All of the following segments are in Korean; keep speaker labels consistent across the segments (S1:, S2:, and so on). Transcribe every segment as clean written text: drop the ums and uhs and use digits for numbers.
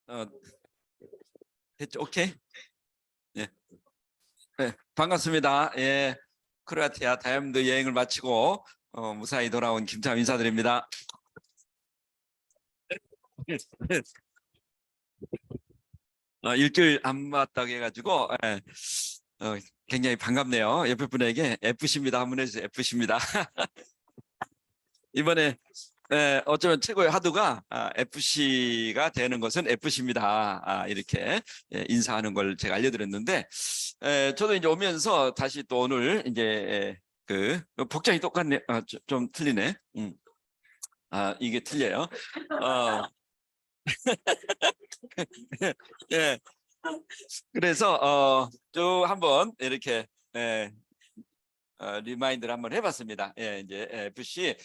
S1: 어, 됐죠? 오케이. 예. 네, 반갑습니다. 예. 크로아티아 다이아몬드 여행을 마치고 무사히 돌아온 김참 인사드립니다. 일주일 안 봤다고 해가지고 굉장히 반갑네요. 옆에 분에게 FC입니다. 한번 해주세요. FC입니다. 이번에 어쩌면 최고의 하도가 FC가 되는 것은 FC입니다. 이렇게 인사하는 걸 제가 알려드렸는데 저도 이제 오면서 다시 또 오늘 이제 그 복장이 똑같네. 좀 틀리네. 이게 틀려요. 어, 예. 그래서 쭉 한번 이렇게 리마인드를 한번 해봤습니다. 예, 이제 FC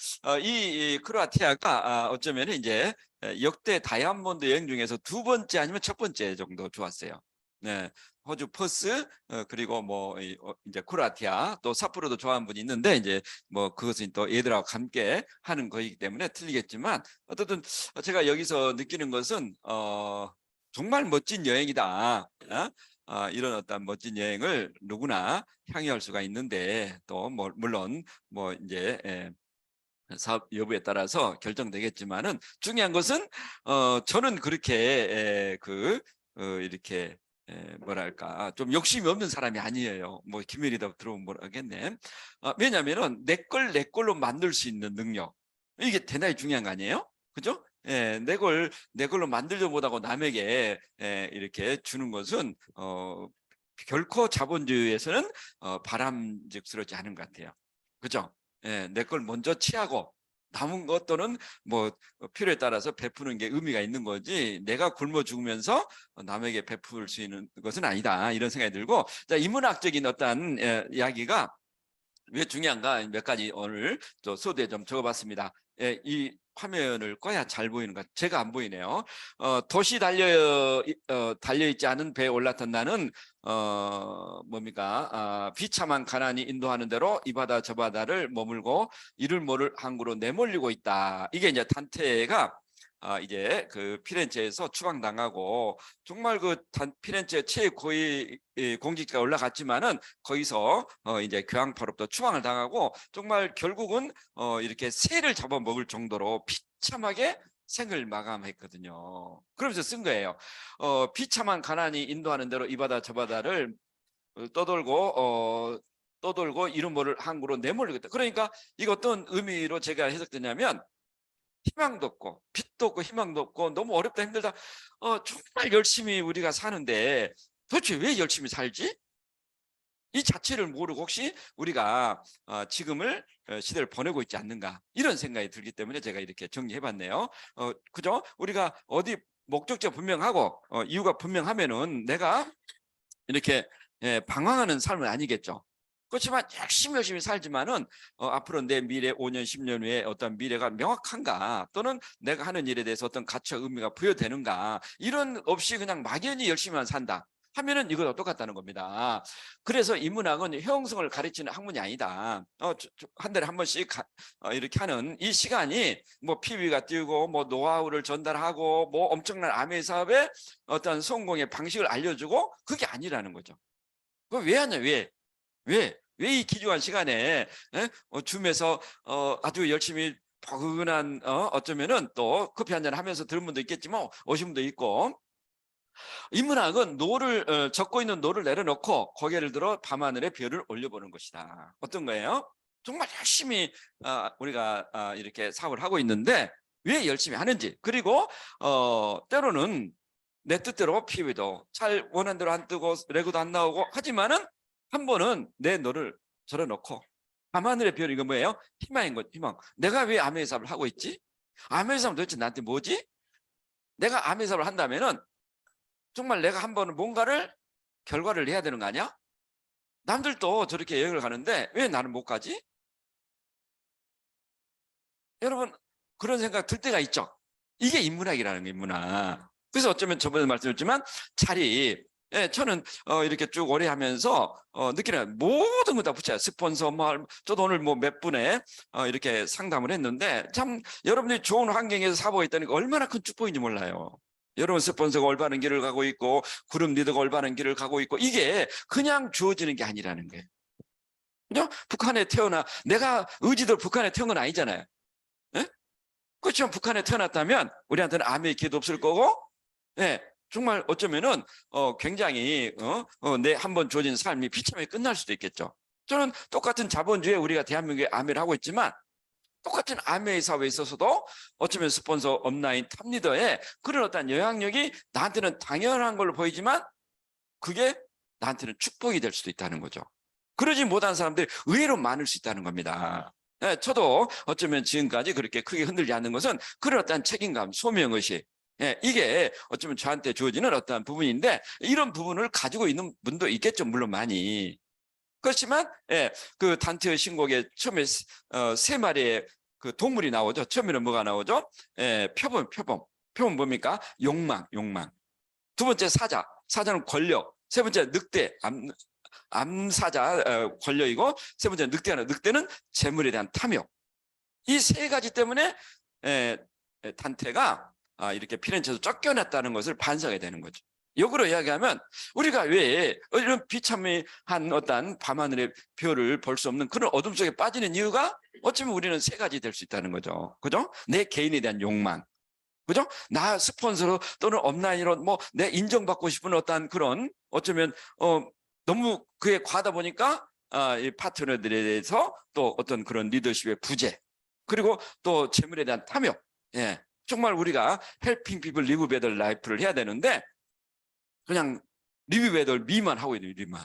S1: 이 크로아티아가 어쩌면 이제 역대 다이아몬드 여행 중에서 두 번째 아니면 첫 번째 정도 좋았어요. 네, 호주 퍼스 그리고 뭐 이제 크로아티아 또 삿포로도 좋아하는 분이 있는데 이제 뭐 그것은 또 얘들하고 함께 하는 거이기 때문에 틀리겠지만 어쨌든 제가 여기서 느끼는 것은 정말 멋진 여행이다. 이런 어떤 멋진 여행을 누구나 향유할 수가 있는데 또 물론 뭐 이제 사업 여부에 따라서 결정되겠지만은 중요한 것은 저는 그렇게 이렇게 뭐랄까 좀 욕심이 없는 사람이 아니에요. 뭐 김일이다 들어오면 뭐라겠네. 왜냐하면은 내 걸로 만들 수 있는 능력 이게 대단히 중요한 거 아니에요? 그죠? 예, 내 걸로 만들려 못하고 남에게 이렇게 주는 것은 결코 자본주의에서는 바람직스럽지 않은 것 같아요. 그죠? 예, 내 걸 먼저 취하고 남은 것 또는 뭐 필요에 따라서 베푸는 게 의미가 있는 거지 내가 굶어 죽으면서 남에게 베풀 수 있는 것은 아니다 이런 생각이 들고 자, 인문학적인 어떤 이야기가 왜 중요한가 몇 가지 오늘 또 소두에 좀 적어봤습니다. 이 화면을 꺼야 잘 보이는 것 제가 안 보이네요. 도시 달려있지 않은 배에 올랐던 나는 뭡니까 비참한 가난이 인도하는 대로 이 바다 저 바다를 머물고 이를 모를 항구로 내몰리고 있다. 이게 이제 단테가 이제 그 피렌체에서 추방당하고 정말 피렌체 최고위 공직자가 올라갔지만은 거기서 이제 교황파로부터 추방을 당하고 정말 결국은 이렇게 새를 잡아먹을 정도로 비참하게 생을 마감했거든요. 그러면서 쓴 거예요. 비참한 가난이 인도하는 대로 이 바다 저 바다를 떠돌고 이름 모를 항구로 내몰리겠다. 그러니까 이거 어떤 의미로 제가 해석되냐면 희망도 없고 빛도 없고 희망도 없고 너무 어렵다 힘들다 정말 열심히 우리가 사는데 도대체 왜 열심히 살지? 이 자체를 모르고 혹시 우리가 지금을 시대를 보내고 있지 않는가 이런 생각이 들기 때문에 제가 이렇게 정리해봤네요. 그죠? 우리가 어디 목적지가 분명하고 이유가 분명하면은 내가 이렇게 방황하는 삶은 아니겠죠. 그렇지만 열심히 살지만은 앞으로 내 미래 5년 10년 후에 어떤 미래가 명확한가 또는 내가 하는 일에 대해서 어떤 가치와 의미가 부여되는가 이런 없이 그냥 막연히 열심히만 산다 하면은 이거도 똑같다는 겁니다. 그래서 인문학은 형성을 가르치는 학문이 아니다. 한 달에 한 번씩 이렇게 하는 이 시간이 뭐 PB가 띄우고 뭐 노하우를 전달하고 뭐 엄청난 아메 사업의 어떤 성공의 방식을 알려주고 그게 아니라는 거죠. 그거 왜 하냐 왜 이 귀중한 시간에 줌에서 아주 열심히 포근한 어쩌면은 또 커피 한잔 하면서 들은 분도 있겠지만 오신 분도 있고 인문학은 적고 있는 노를 내려놓고 고개를 들어 밤하늘에 별을 올려보는 것이다. 어떤 거예요? 정말 열심히 우리가 이렇게 사업을 하고 있는데 왜 열심히 하는지 그리고 때로는 내 뜻대로 PV도 잘 원하는 대로 안 뜨고 레고도 안 나오고 하지만은 한 번은 내 너를 절어놓고 밤하늘의 별 이거 뭐예요? 희망인 것 희망. 내가 왜 암의 사업을 하고 있지? 암의 사업 도대체 나한테 뭐지? 내가 암의 사업을 한다면은 정말 내가 한 번은 뭔가를 결과를 내야 되는 거 아니야? 남들도 저렇게 여행을 가는데 왜 나는 못 가지? 여러분 그런 생각 들 때가 있죠. 이게 인문학이라는 거 인문학. 그래서 어쩌면 저번에 말씀드렸지만 저는 이렇게 쭉 오래 하면서 느끼는 모든 거 다 붙여요. 스폰서 저도 오늘 뭐 몇 분에 이렇게 상담을 했는데 참 여러분들이 좋은 환경에서 사보고 있다는 게 얼마나 큰 축복인지 몰라요. 여러분 스폰서가 올바른 길을 가고 있고 그룹 리더가 올바른 길을 가고 있고 이게 그냥 주어지는 게 아니라는 거예요. 그죠? 북한에 태어나 내가 의지대로 북한에 태어난 건 아니잖아요. 예? 그렇지만 북한에 태어났다면 우리한테는 암의 기회도 없을 거고, 예, 정말 어쩌면은 굉장히 내 한 번 주어진 삶이 비참하게 끝날 수도 있겠죠. 저는 똑같은 자본주의에 우리가 대한민국에 암회를 하고 있지만 똑같은 암회의 사회에 있어서도 어쩌면 스폰서 업라인 탑리더의 그런 어떤 영향력이 나한테는 당연한 걸로 보이지만 그게 나한테는 축복이 될 수도 있다는 거죠. 그러지 못한 사람들이 의외로 많을 수 있다는 겁니다. 네, 저도 어쩌면 지금까지 그렇게 크게 흔들지 않는 것은 그런 어떤 책임감, 소명의식, 이게 어쩌면 저한테 주어지는 어떤 부분인데 이런 부분을 가지고 있는 분도 있겠죠. 물론 많이. 그렇지만 그 단테의 신곡에 처음에 세 마리의 그 동물이 나오죠. 처음에는 뭐가 나오죠? 표범 뭡니까? 욕망. 두 번째 사자는 권력. 세 번째 늑대, 암사자 권력이고 세 번째 늑대는 재물에 대한 탐욕. 이 세 가지 때문에 단테가 이렇게 피렌체에서 쫓겨났다는 것을 반성해야 되는 거죠. 역으로 이야기하면 우리가 왜 이런 비참한 어떤 밤하늘의 별을 볼 수 없는 그런 어둠 속에 빠지는 이유가 어쩌면 우리는 세 가지 될 수 있다는 거죠. 그죠? 내 개인에 대한 욕망. 그죠? 나 스폰서로 또는 업라인으로 뭐 내 인정받고 싶은 어떤 그런 어쩌면 너무 그에 과하다 보니까 이 파트너들에 대해서 또 어떤 그런 리더십의 부재 그리고 또 재물에 대한 탐욕. 정말 우리가 helping people live better life를 해야 되는데 그냥 live better 미만 하고 있는 미만.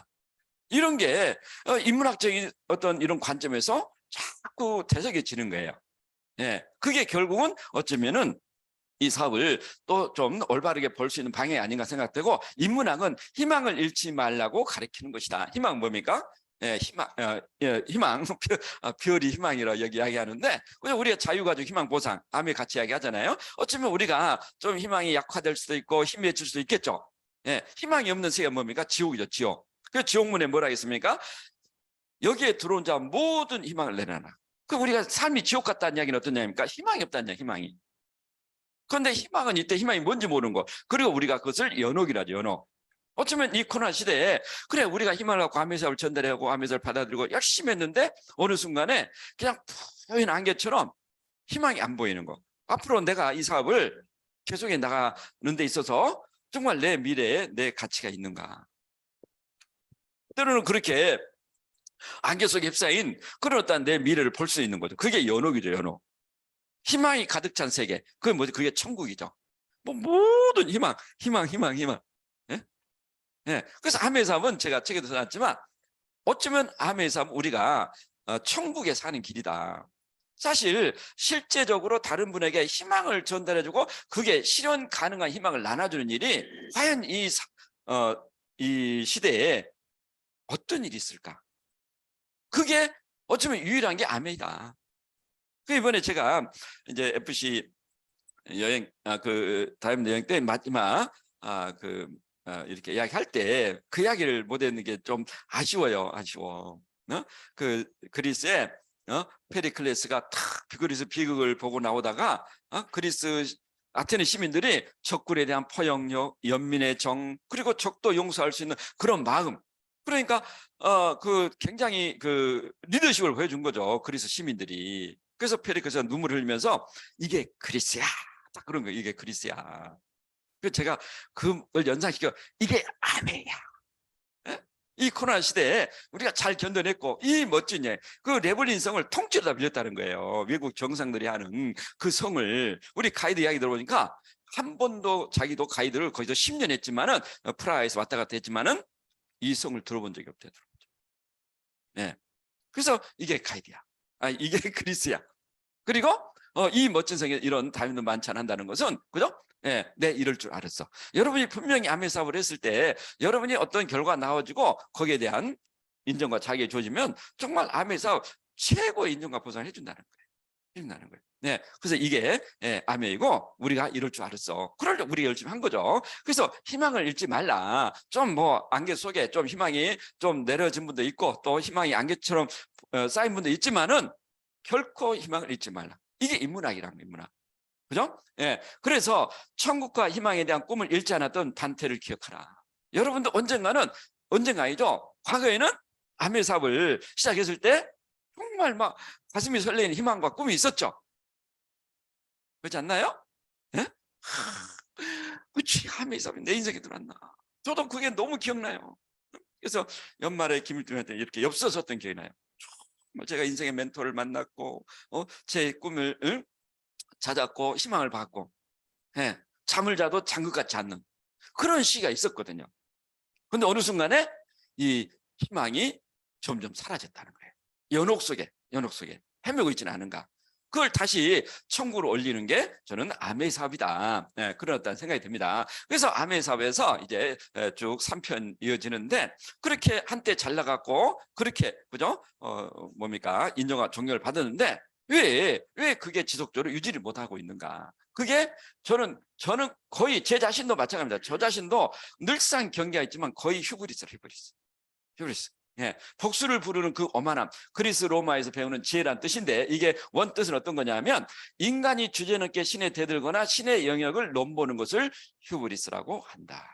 S1: 이런 게 인문학적인 어떤 이런 관점에서 자꾸 되새겨지는 거예요. 그게 결국은 어쩌면은 이 사업을 또 좀 올바르게 볼 수 있는 방향이 아닌가 생각되고 인문학은 희망을 잃지 말라고 가르치는 것이다. 희망은 뭡니까? 희망, 별이 희망이라 여기 이야기하는데 그냥 우리가 자유가족 희망 보상, 암에 같이 이야기하잖아요. 어쩌면 우리가 좀 희망이 약화될 수도 있고 희미해질 수도 있겠죠. 희망이 없는 세계가 뭡니까? 지옥이죠, 지옥. 그 지옥문에 뭐라 했습니까? 여기에 들어온 자 모든 희망을 내놔라. 그 우리가 삶이 지옥 같다는 이야기는 어떤 이야기입니까? 희망이 없다는 이야기, 희망이. 그런데 희망은 이때 희망이 뭔지 모르는 거. 그리고 우리가 그것을 연옥이라죠, 연옥. 어쩌면 이 코로나 시대에 그래 우리가 희망을 갖고 암회사업을 전달하고 암회사를 받아들이고 열심히 했는데 어느 순간에 그냥 푸른 안개처럼 희망이 안 보이는 거. 앞으로 내가 이 사업을 계속해 나가는 데 있어서 정말 내 미래에 내 가치가 있는가. 때로는 그렇게 안개 속에 휩싸인 그런 어떤 내 미래를 볼 수 있는 거죠. 그게 연옥이죠, 연옥. 희망이 가득 찬 세계. 그게 뭐지? 그게 천국이죠. 뭐 모든 희망. 그래서 암의 삶은 제가 책에도 써놨지만 어쩌면 암의 삶 우리가 천국에 사는 길이다. 사실 실제적으로 다른 분에게 희망을 전달해주고 그게 실현 가능한 희망을 나눠주는 일이 과연 이 시대에 어떤 일이 있을까? 그게 어쩌면 유일한 게 암이다. 그 이번에 제가 이제 FC 여행 그 다이아몬드 여행 때 마지막 이렇게 이야기할 때 그 이야기를 못했는 게 좀 아쉬워요. 그 그리스에 페리클레스가 탁 그리스 비극을 보고 나오다가 그리스 아테네 시민들이 적군에 대한 포용력, 연민의 정 그리고 적도 용서할 수 있는 그런 마음. 그러니까 그 굉장히 그 리더십을 보여준 거죠. 그리스 시민들이. 그래서 페리클레스가 눈물을 흘리면서 이게 그리스야. 딱 그런 거예요. 이게 그리스야. 그래서 제가 그걸 연상시켜 이게 아멘이야. 이 코로나 시대에 우리가 잘 견뎌냈고 이 멋진 그 레블린 성을 통째로 다 빌렸다는 거예요. 외국 정상들이 하는 그 성을 우리 가이드 이야기 들어보니까 한 번도 자기도 가이드를 거의 10년 했지만은 프라하에서 왔다 갔다 했지만은 이 성을 들어본 적이 없대요. 그래서 이게 가이드야. 이게 그리스야. 그리고 이 멋진 성에 이런 다이아몬드 만찬한다는 것은 그죠? 내 이럴 줄 알았어. 여러분이 분명히 암의 사업을 했을 때 여러분이 어떤 결과가 나와지고 거기에 대한 인정과 자기에 주어지면 정말 암의 사업 최고의 인정과 보상을 해준다는 거예요. 그래서 이게 암회이고 우리가 이럴 줄 알았어. 그럴 때 우리가 열심히 한 거죠. 그래서 희망을 잃지 말라. 좀 뭐 안개 속에 좀 희망이 좀 내려진 분도 있고 또 희망이 안개처럼 쌓인 분도 있지만은 결코 희망을 잃지 말라. 이게 인문학이란 인문학. 그죠? 예. 그래서 천국과 희망에 대한 꿈을 잃지 않았던 단테를 기억하라. 여러분도 언젠가이죠. 과거에는 아멘 사업을 시작했을 때 정말 막 가슴이 설레는 희망과 꿈이 있었죠. 그렇지 않나요? 예? 그치, 아멘 사업이 내 인생에 들어왔나. 저도 그게 너무 기억나요. 그래서 연말에 김일중한테 이렇게 엽서 썼던 기억이 나요. 제가 인생의 멘토를 만났고 제 꿈을 찾았고 희망을 받고, 예, 잠을 자도 잠것같지 않는 그런 시기가 있었거든요. 근데 어느 순간에 이 희망이 점점 사라졌다는 거예요. 연옥 속에 헤매고 있지는 않은가. 그걸 다시 천국으로 올리는 게 저는 아멘 사업이다. 네, 그런 어떤 생각이 듭니다. 그래서 아멘 사업에서 이제 쭉 3편 이어지는데, 그렇게 한때 잘 나갔고 그렇게, 그죠? 뭡니까? 인정과 존경을 받았는데 왜 그게 지속적으로 유지를 못하고 있는가? 그게 저는 거의 제 자신도 마찬가지입니다. 저 자신도 늘상 경계가 있지만 거의 휴브리스를 휴브리스. 예, 복수를 부르는 그 오만함, 그리스 로마에서 배우는 지혜란 뜻인데, 이게 원뜻은 어떤 거냐면 인간이 주제넘게 신에 대들거나 신의 영역을 넘보는 것을 휴브리스라고 한다.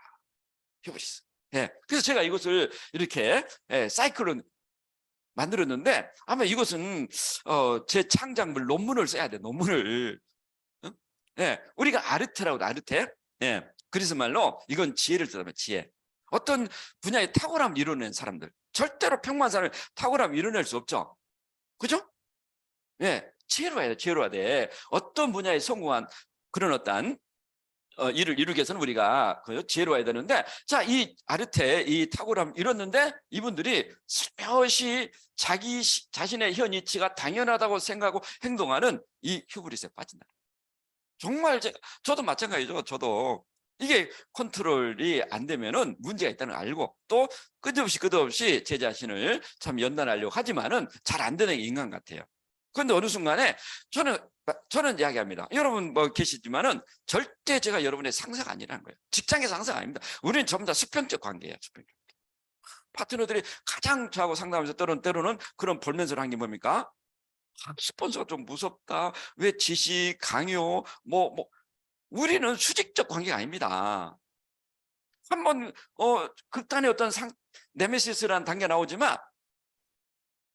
S1: 휴브리스. 예, 그래서 제가 이것을 이렇게 사이클로 만들었는데, 아마 이것은 제 창작물 논문을 써야 돼. 논문을. 예, 우리가 아르테라고, 아르테. 예, 그리스 말로 이건 지혜를 뜻합니다. 지혜. 어떤 분야에 탁월함을 이뤄낸 사람들, 절대로 평범한 사람이 탁월함을 이뤄낼 수 없죠. 그죠? 예, 지혜로워야 돼. 지혜로워야 돼. 어떤 분야에 성공한 그런 어떤 일을 이루기 위해서는 우리가 지혜로워야 되는데, 자, 이 아르테, 이 탁월함을 이뤘는데 이분들이 슬며시 자신의 현 이치가 당연하다고 생각하고 행동하는 이 휴브리스에 빠진다. 정말 저도 마찬가지죠. 저도 이게 컨트롤이 안 되면은 문제가 있다는 걸 알고, 또 끝없이 제 자신을 참 연단하려고 하지만은 잘 안 되는 게 인간 같아요. 그런데 어느 순간에 저는 이야기합니다. 여러분 뭐 계시지만은 절대 제가 여러분의 상사가 아니라는 거예요. 직장에서 상사가 아닙니다. 우리는 전부 다 수평적 관계예요. 수평적. 파트너들이 가장 저하고 상담하면서 때로는 그런 볼멘소를 한 게 뭡니까? 스폰서가 좀 무섭다. 왜 지시, 강요, 우리는 수직적 관계가 아닙니다. 한번 극단의 어떤 네메시스라는 단계 나오지만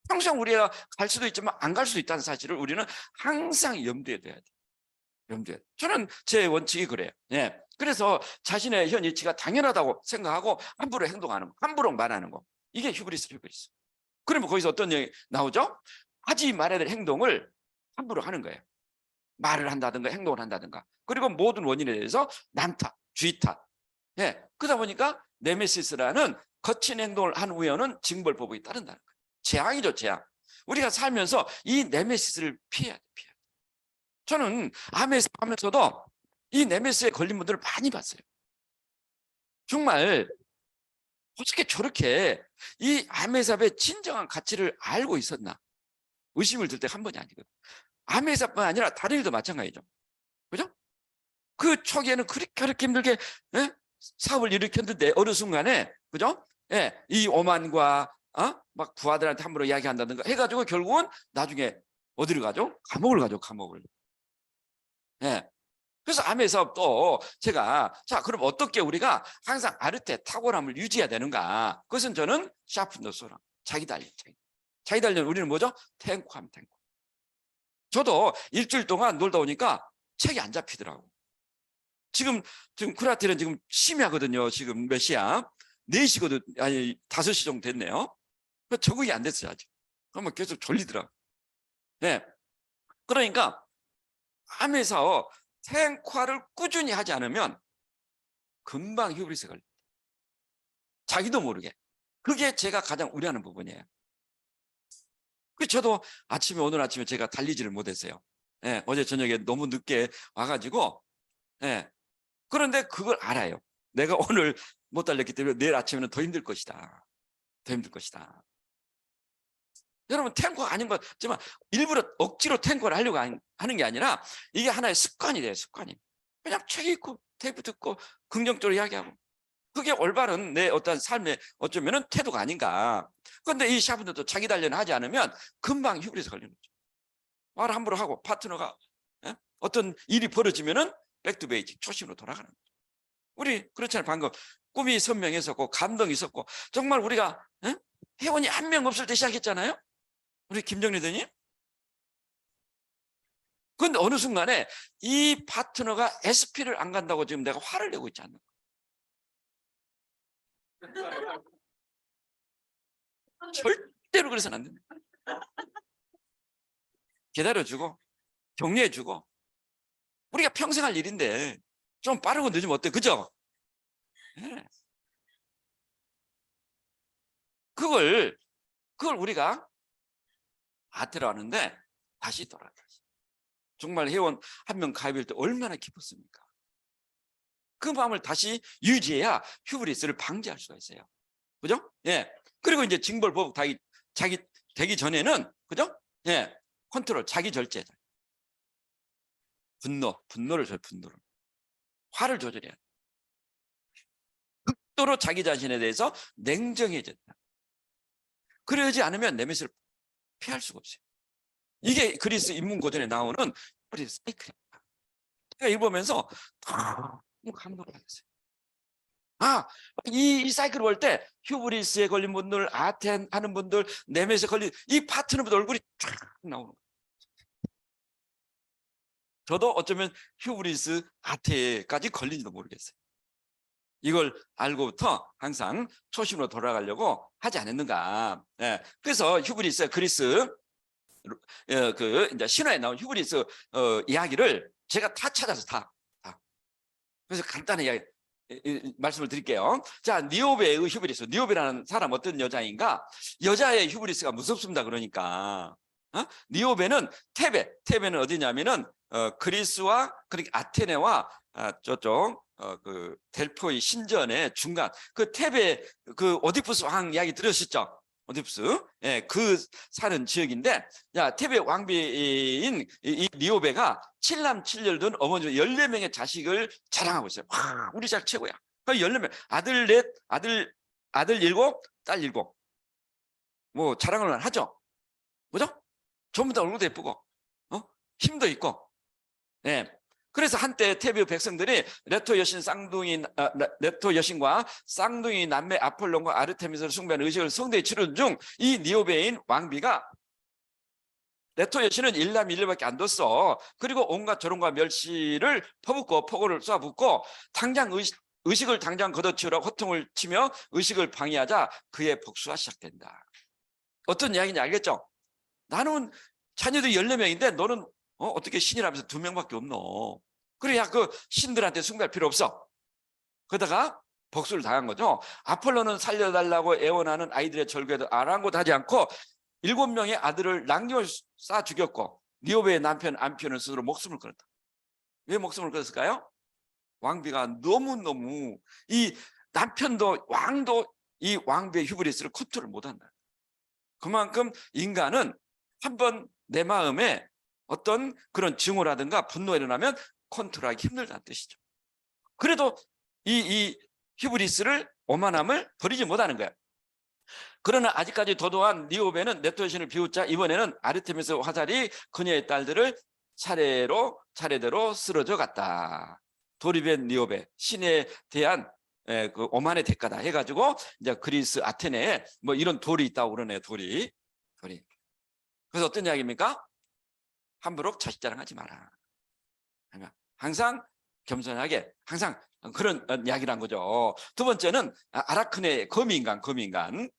S1: 평생 우리가 갈 수도 있지만 안 갈 수도 있다는 사실을 우리는 항상 염두에 둬야 돼요. 저는 제 원칙이 그래요. 예. 그래서 자신의 현 이치가 당연하다고 생각하고 함부로 행동하는 거, 함부로 말하는 거, 이게 휴브리스. 그러면 거기서 어떤 얘기 나오죠? 하지 말아야 될 행동을 함부로 하는 거예요. 말을 한다든가 행동을 한다든가. 그리고 모든 원인에 대해서 남 탓, 주의 탓. 예. 그러다 보니까 네메시스라는 거친 행동을 한 후에는 징벌법이 따른다는 거예요. 재앙이죠, 재앙. 우리가 살면서 이 네메시스를 피해야 돼. 저는 암에서 하면서도 이 네메시스에 걸린 분들을 많이 봤어요. 정말 어떻게 저렇게 이 암에삽의 진정한 가치를 알고 있었나 의심을 들 때 한 번이 아니거든요. 암에삽뿐 아니라 다른 일도 마찬가지죠. 그죠? 그 초기에는 그렇게 힘들게 사업을 일으켰는데 어느 순간에, 그죠? 예, 이 오만과 막 부하들한테 함부로 이야기한다든가 해가지고 결국은 나중에 어디를 가죠? 감옥을 가죠, 감옥을. 예. 그래서 암의 사업도 제가, 자, 그럼 어떻게 우리가 항상 아르테 탁월함을 유지해야 되는가? 그것은 저는 샤픈 더 소라, 자기 단련. 우리는 뭐죠? 탱고하면 탱고. 저도 일주일 동안 놀다 오니까 책이 안 잡히더라고. 지금 쿠라테는 지금 심야거든요. 지금 몇 시야? 4시거든. 아니 5시 정도 됐네요. 적응이 안 됐어요 아직. 그러면 계속 졸리더라고. 네. 그러니까 암에서 탱화를 꾸준히 하지 않으면 금방 휴브리스가 걸립니다. 자기도 모르게. 그게 제가 가장 우려하는 부분이에요. 저도 오늘 아침에 제가 달리지를 못했어요. 네, 어제 저녁에 너무 늦게 와가지고. 네. 그런데 그걸 알아요. 내가 오늘 못 달렸기 때문에 내일 아침에는 더 힘들 것이다. 여러분, 탱커가 아닌 것 같지만 일부러 억지로 탱커를 하려고 하는 게 아니라 이게 하나의 습관이 돼요. 습관이. 그냥 책 읽고 테이프 듣고 긍정적으로 이야기하고, 그게 올바른 내 어떤 삶의 어쩌면은 태도가 아닌가. 그런데 이 샤프들도 자기 단련을 하지 않으면 금방 휴브리스 걸리는 거죠. 말을 함부로 하고 파트너가 예? 어떤 일이 벌어지면은 백투 베이직, 초심으로 돌아가는 거죠. 우리 그렇잖아요. 방금 꿈이 선명했었고 감동이 있었고 정말 우리가 회원이 한 명 없을 때 시작했잖아요. 우리 김정리 대님. 그런데 어느 순간에 이 파트너가 SP를 안 간다고 지금 내가 화를 내고 있지 않나. 절대로 그래서는 안 됩니다. 기다려주고 격려해주고 우리가 평생 할 일인데 좀 빠르고 늦으면 어때? 그죠? 네. 그걸 우리가 아테로 하는데 다시 돌아가시. 정말 회원 한 명 가입할 때 얼마나 기뻤습니까? 그 마음을 다시 유지해야 휴브리스를 방지할 수가 있어요. 그죠? 예. 그리고 이제 징벌 보복 자기 되기 전에는 그죠? 예. 컨트롤, 자기 절제. 분노를 화를 조절해야 돼. 극도로 자기 자신에 대해서 냉정해졌다. 그러지 않으면 네메시스를 피할 수가 없어요. 이게 그리스 인문고전에 나오는 사이클입니다. 제가 읽으면서 너무 감동받았어요. 이 사이클을 볼 때 휴브리스에 걸린 분들, 아텐 하는 분들, 네메시스에 걸린 이 파트너분들 얼굴이 쫙 나오는 거예요. 저도 어쩌면 휴브리스 아테까지 걸린지도 모르겠어요. 이걸 알고부터 항상 초심으로 돌아가려고 하지 않았는가. 예. 그래서 휴브리스, 그리스 이제 신화에 나온 휴브리스 이야기를 제가 다 찾아서 다. 그래서 간단한 이야기 말씀을 드릴게요. 자, 니오베의 휴브리스. 니오베라는 사람 어떤 여자인가? 여자의 휴브리스가 무섭습니다. 그러니까 니오베는 테베는 어디냐면은 그리스와 그러니까 아테네와 저쪽 그 델포이 신전의 중간 그 테베 그 오디푸스 왕 이야기 들으셨죠? 오디푸스, 예, 그 사는 지역인데, 야, 테베 왕비인 이 니오베가 7남 7녀를 둔 어머니 14명의 자식을 자랑하고 있어요. 와, 우리 자식 최고야. 그 14명, 아들 4, 아들 7, 딸 7. 뭐 자랑을 하죠. 그죠? 전부 다 얼굴도 예쁘고, 힘도 있고, 예. 그래서 한때 테베 백성들이 레토 여신과 쌍둥이 남매 아폴론과 아르테미스를 숭배하는 의식을 성대에 치르는 중 이 니오베인 왕비가 레토 여신은 일남일녀밖에 안 뒀어. 그리고 온갖 조롱과 멸시를 퍼붓고 포고를 쏘아붓고 당장 의식을 당장 걷어치우라고 호통을 치며 의식을 방해하자 그의 복수가 시작된다. 어떤 이야기인지 알겠죠? 나는 자녀들이 14명인데 너는 어떻게 신이라면서 2명밖에 없노. 그래야 그 신들한테 숭배할 필요 없어. 그러다가 복수를 당한 거죠. 아폴로는 살려달라고 애원하는 아이들의 절규에도 아랑곳하지 않고 7명의 아들을 낭비로 쏴 죽였고 니오베의 남편 암피온은 스스로 목숨을 끊었다. 왜 목숨을 끊었을까요? 왕비가 너무너무 이 남편도 왕도 이 왕비의 휴브리스를 컨트롤 못한다. 그만큼 인간은 한번 내 마음에 어떤 그런 증오라든가 분노가 일어나면 컨트롤하기 힘들다는 뜻이죠. 그래도 이 휴브리스를 오만함을 버리지 못하는 거야. 그러나 아직까지 도도한 니오베는 네토 여신을 비웃자 이번에는 아르테미스 화살이 그녀의 딸들을 차례대로 쓰러져 갔다. 도리벤 니오베, 신에 대한 그 오만의 대가다 해가지고 이제 그리스 아테네에 뭐 이런 돌이 있다고 그러네요. 돌이. 그래서 어떤 이야기입니까? 함부로 자식 자랑하지 마라. 항상 겸손하게 항상 그런 이야기를 한 거죠. 두 번째는 아라크네 거미인간.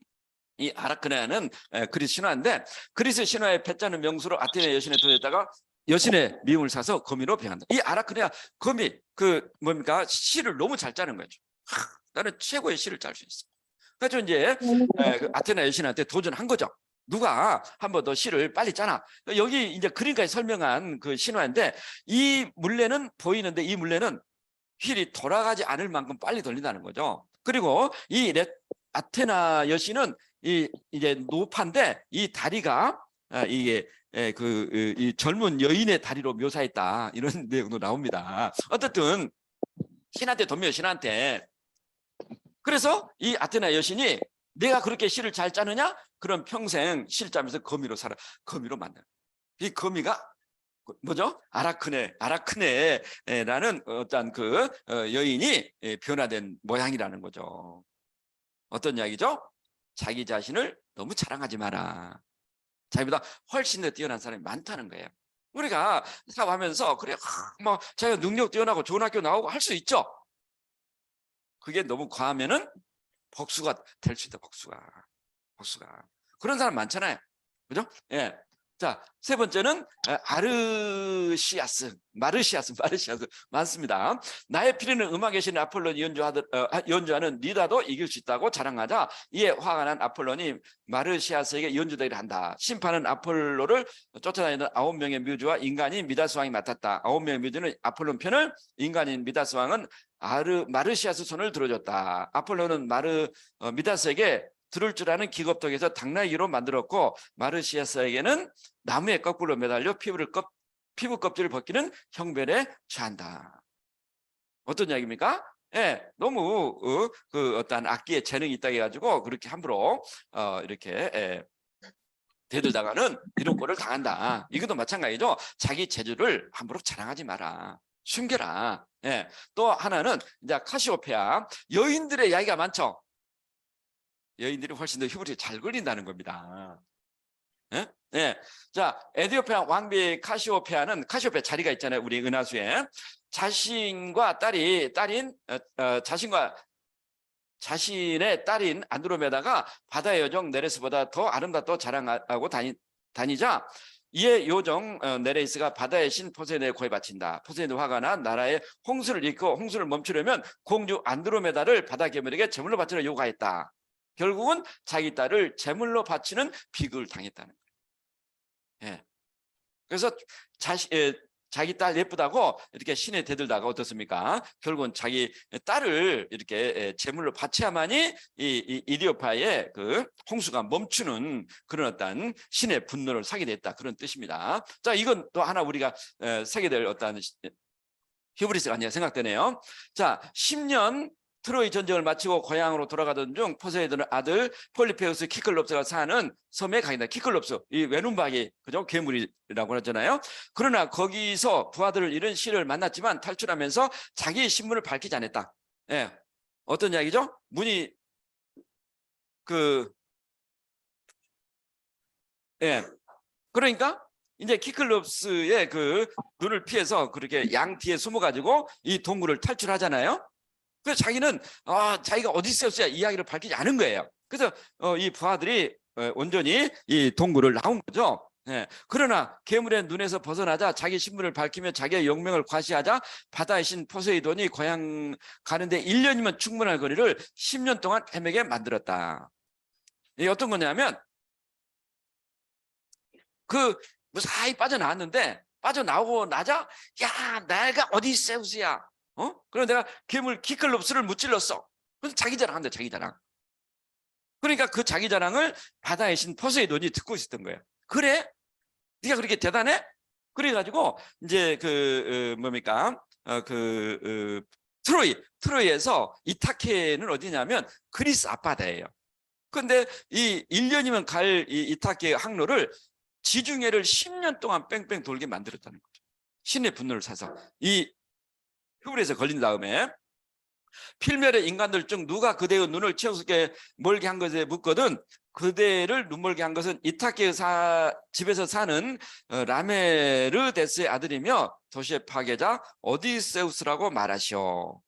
S1: 이 아라크네는 그리스 신화인데 그리스 신화의 패자는 명수로 아테네 여신에 도했다가 여신의 미움을 사서 거미로 변한다. 이 아라크네가 거미 시를 너무 잘 짜는 거죠. 나는 최고의 시를 짤 수 있어. 그래서 이제 그 아테네 여신한테 도전한 거죠. 누가 한 번 더 시를 빨리 짜나. 여기 이제 그림까지 설명한 그 신화인데 이 물레는 보이는데 이 물레는 휠이 돌아가지 않을 만큼 빨리 돌린다는 거죠. 그리고 이 아테나 여신은 이제 노파인데 이 다리가 이게 이 젊은 여인의 다리로 묘사했다 이런 내용도 나옵니다. 어쨌든 신한테 덤벼요. 신한테. 그래서 이 아테나 여신이 내가 그렇게 시를 잘 짜느냐? 그럼 평생 시를 짜면서 거미로 살아. 거미로 만나. 이 거미가 뭐죠? 아라크네라는 어떤 그 여인이 변화된 모양이라는 거죠. 어떤 이야기죠? 자기 자신을 너무 자랑하지 마라. 자기보다 훨씬 더 뛰어난 사람이 많다는 거예요. 우리가 사업하면서 그래 뭐 자기가 능력 뛰어나고 좋은 학교 나오고 할 수 있죠. 그게 너무 과하면은 복수가 될 수 있다. 복수가 그런 사람 많잖아요. 그죠? 예. 자, 세 번째는 마르시아스 많습니다. 나의 피리는 음악의 신 아폴론이 연주하는 니다도 이길 수 있다고 자랑하자 이에 화가 난 아폴론이 마르시아스에게 연주대기를 한다. 심판은 아폴로를 쫓아다니는 9명의 뮤즈와 인간인 미다스 왕이 맡았다. 9명의 뮤즈는 아폴론 편을, 인간인 미다스 왕은 마르시아스 손을 들어줬다. 아폴로는 미다스에게 들을 줄 아는 기겁덕에서 당나귀로 만들었고 마르시아스에게는 나무에 거꾸로 매달려 피부 껍질을 벗기는 형벌에 처한다. 어떤 이야기입니까? 예, 너무 그 어떤 악기에 재능이 있다 해가지고 그렇게 함부로 이렇게 대들다가는 이런 꼴을 당한다. 이것도 마찬가지죠. 자기 재주를 함부로 자랑하지 마라. 숨겨라. 예. 또 하나는 이제 카시오페아, 여인들의 이야기가 많죠. 여인들이 훨씬 더 휴브리에 잘 걸린다는 겁니다. 예? 예. 자, 에디오피아 왕비 카시오페아 자리가 있잖아요. 우리 은하수에. 자신의 딸인 안드로메다가 바다의 여정 네레스보다 더 아름답다고 자랑하고 다니자 이에 요정 네레이스가 바다의 신 포세이돈에 고해 바친다. 포세이돈 화가 나 나라에 홍수를 일으키고 홍수를 멈추려면 공주 안드로메다를 바다 괴물에게 제물로 바치려 요구하였다. 결국은 자기 딸을 제물로 바치는 비극을 당했다는 거예요. 예. 그래서 자기 딸 예쁘다고 이렇게 신에 대들다가 어떻습니까? 결국은 자기 딸을 이렇게 제물로 바쳐야만이 이 이디오파의 그 홍수가 멈추는 그런 어떤 신의 분노를 사게 됐다. 그런 뜻입니다. 자, 이건 또 하나 우리가 세게 될 어떤 히브리스가 아니라 생각되네요. 자, 10년 트로이 전쟁을 마치고 고향으로 돌아가던 중 포세이돈의 아들 폴리페우스 키클롭스가 사는 섬에 가게 됩니다. 키클롭스, 이 외눈박이, 그죠? 괴물이라고 하잖아요. 그러나 거기서 부하들을 잃은 신을 만났지만 탈출하면서 자기의 신분을 밝히지 않았다. 예. 어떤 이야기죠? 예. 그러니까 이제 키클롭스의 그 눈을 피해서 그렇게 양 뒤에 숨어가지고 이 동굴을 탈출하잖아요. 그래서 자기는 자기가 오디세우스야 이야기를 밝히지 않은 거예요. 그래서 이 부하들이 온전히 이 동굴을 나온 거죠. 예. 그러나 괴물의 눈에서 벗어나자 자기 신분을 밝히며 자기의 용명을 과시하자 바다의 신 포세이돈이 고향 가는데 1년이면 충분할 거리를 10년 동안 헤매게 만들었다. 이게 어떤 거냐면 그 무사히 빠져나왔는데 빠져나오고 나자 야 내가 오디세우스야. 그럼 내가 괴물 키클롭스를 무찔렀어. 그래서 자기 자랑한다, 자기 자랑. 그러니까 그 자기 자랑을 바다의 신 포세이돈이 듣고 있었던 거예요. 그래? 네가 그렇게 대단해? 그래가지고 이제 트로이에서 이타케는 어디냐면 그리스 앞바다예요. 근데 이 1년이면 갈 이 이타케 항로를 지중해를 10년 동안 뺑뺑 돌게 만들었다는 거죠. 신의 분노를 사서 이 휴브리에서 걸린 다음에 필멸의 인간들 중 누가 그대의 눈을 치우게 멀게 한 것에 묻거든 그대를 눈멀게 한 것은 이타케 집에서 사는 라메르데스의 아들이며 도시의 파괴자 오디세우스라고 말하시오.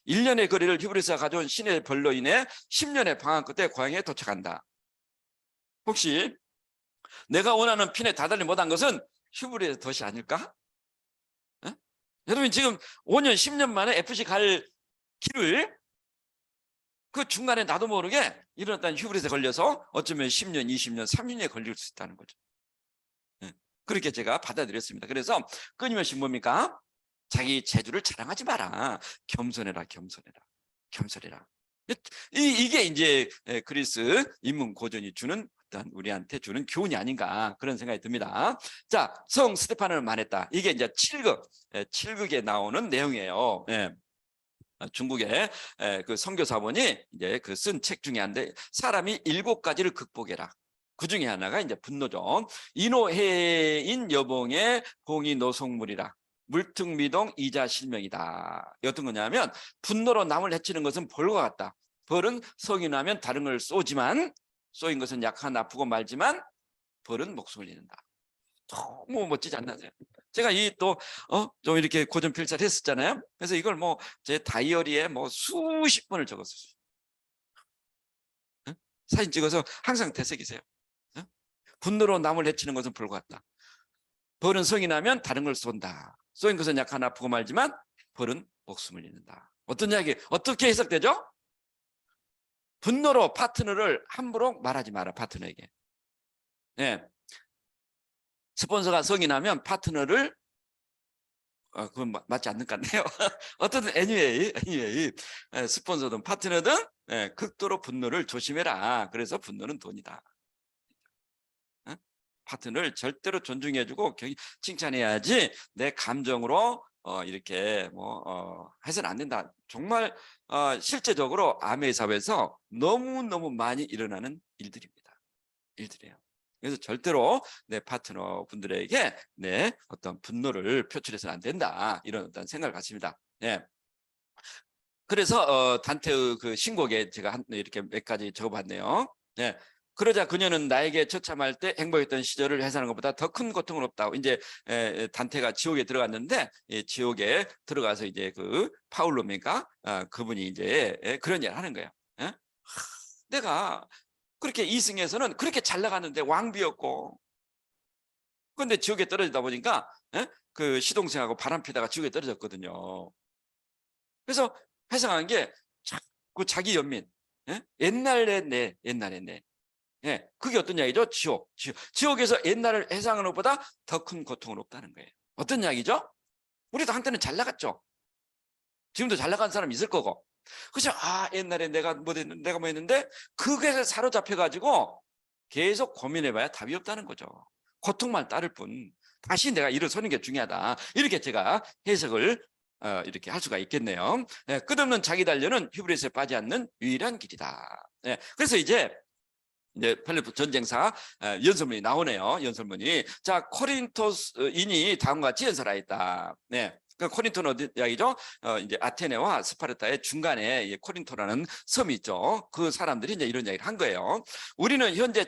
S1: 1년의 거리를 휴브리스가 가져온 신의 벌로 인해 10년의 방황 끝에 고향에 도착한다. 혹시 내가 원하는 핀에 다달리 못한 것은 휴브리의 덫이 아닐까? 여러분 지금 5년 10년 만에 FC 갈 길을 그 중간에 나도 모르게 이런 휴브리스에 걸려서 어쩌면 10년 20년 30년에 걸릴 수 있다는 거죠. 그렇게 제가 받아들였습니다. 그래서 끊임없이 뭡니까? 자기 재주를 자랑하지 마라. 겸손해라. 이게 이제 그리스 인문 고전이 주는 우리한테 주는 교훈이 아닌가 그런 생각이 듭니다. 자, 성 스테파노는 말했다. 이게 이제 7극에 나오는 내용이에요. 중국의 그 선교사본이 이제 그 쓴 책 중에 한데 사람이 7가지를 극복해라. 그 중에 하나가 이제 분노죠. 인호해인 여봉의 공이 노속물이라 물특미동 이자 실명이다. 어떤 거냐면 분노로 남을 해치는 것은 벌과 같다. 벌은 성이 나면 다른 걸 쏘지만 쏘인 것은 약한 아프고 말지만 벌은 목숨을 잃는다. 너무 멋지지 않나요? 제가 이 또 좀 이렇게 고전 필사를 했었잖아요. 그래서 이걸 뭐 제 다이어리에 뭐 수십 번을 적었어요. 사진 찍어서 항상 되새기세요. 분노로 남을 해치는 것은 벌과 같다. 벌은 성이 나면 다른 걸 쏜다. 쏘인 것은 약한 아프고 말지만 벌은 목숨을 잃는다. 어떤 이야기, 어떻게 해석되죠? 분노로 파트너를 함부로 말하지 마라, 파트너에게. 네. 스폰서가 성이 나면 파트너를 그건 맞지 않는 것 같네요. 어쨌든 anyway 스폰서든 파트너든 극도로 분노를 조심해라. 그래서 분노는 돈이다. 파트너를 절대로 존중해주고 칭찬해야지 내 감정으로 이렇게 해서는 안 된다. 정말 실제적으로 아메이 사회에서 너무너무 많이 일어나는 일들입니다. 일들이에요. 그래서 절대로 내 파트너 분들에게 내 어떤 분노를 표출해서는 안 된다. 이런 어떤 생각을 갖습니다. 예. 그래서 단테의 그 신곡에 제가 이렇게 몇 가지 적어봤네요. 예. 그러자 그녀는 나에게 처참할 때 행복했던 시절을 회상하는 것보다 더 큰 고통은 없다고. 이제 단테가 지옥에 들어갔는데 지옥에 들어가서 이제 그 파울로메가 그분이 이제 그런 일을 하는 거예요. 예? 내가 그렇게 이승에서는 그렇게 잘 나갔는데 왕비였고, 그런데 지옥에 떨어지다 보니까 그 시동생하고 바람 피다가 지옥에 떨어졌거든요. 그래서 회상한 게 자꾸 자기 연민, 옛날에 내, 그게 어떤 이야기죠? 지옥에서 옛날을 회상하는 것보다 더 큰 고통은 없다는 거예요. 어떤 이야기죠? 우리도 한때는 잘 나갔죠. 지금도 잘 나간 사람 있을 거고. 그죠? 옛날에 내가 뭐 했는데 그게 사로잡혀가지고 계속 고민해봐야 답이 없다는 거죠. 고통만 따를 뿐. 다시 내가 일어서는 게 중요하다. 이렇게 제가 해석을 이렇게 할 수가 있겠네요. 끝없는 자기 단련은 휴브리스에 빠지지 않는 유일한 길이다. 그래서 이제 필리프 전쟁사 연설문이 나오네요. 연설문이. 자, 코린토인이 다음과 같이 연설하였다. 그러니까 코린토는 어디 이야기죠? 이제 아테네와 스파르타의 중간에 코린토라는 섬이 있죠. 그 사람들이 이제 이런 이야기를 한 거예요. 우리는 현재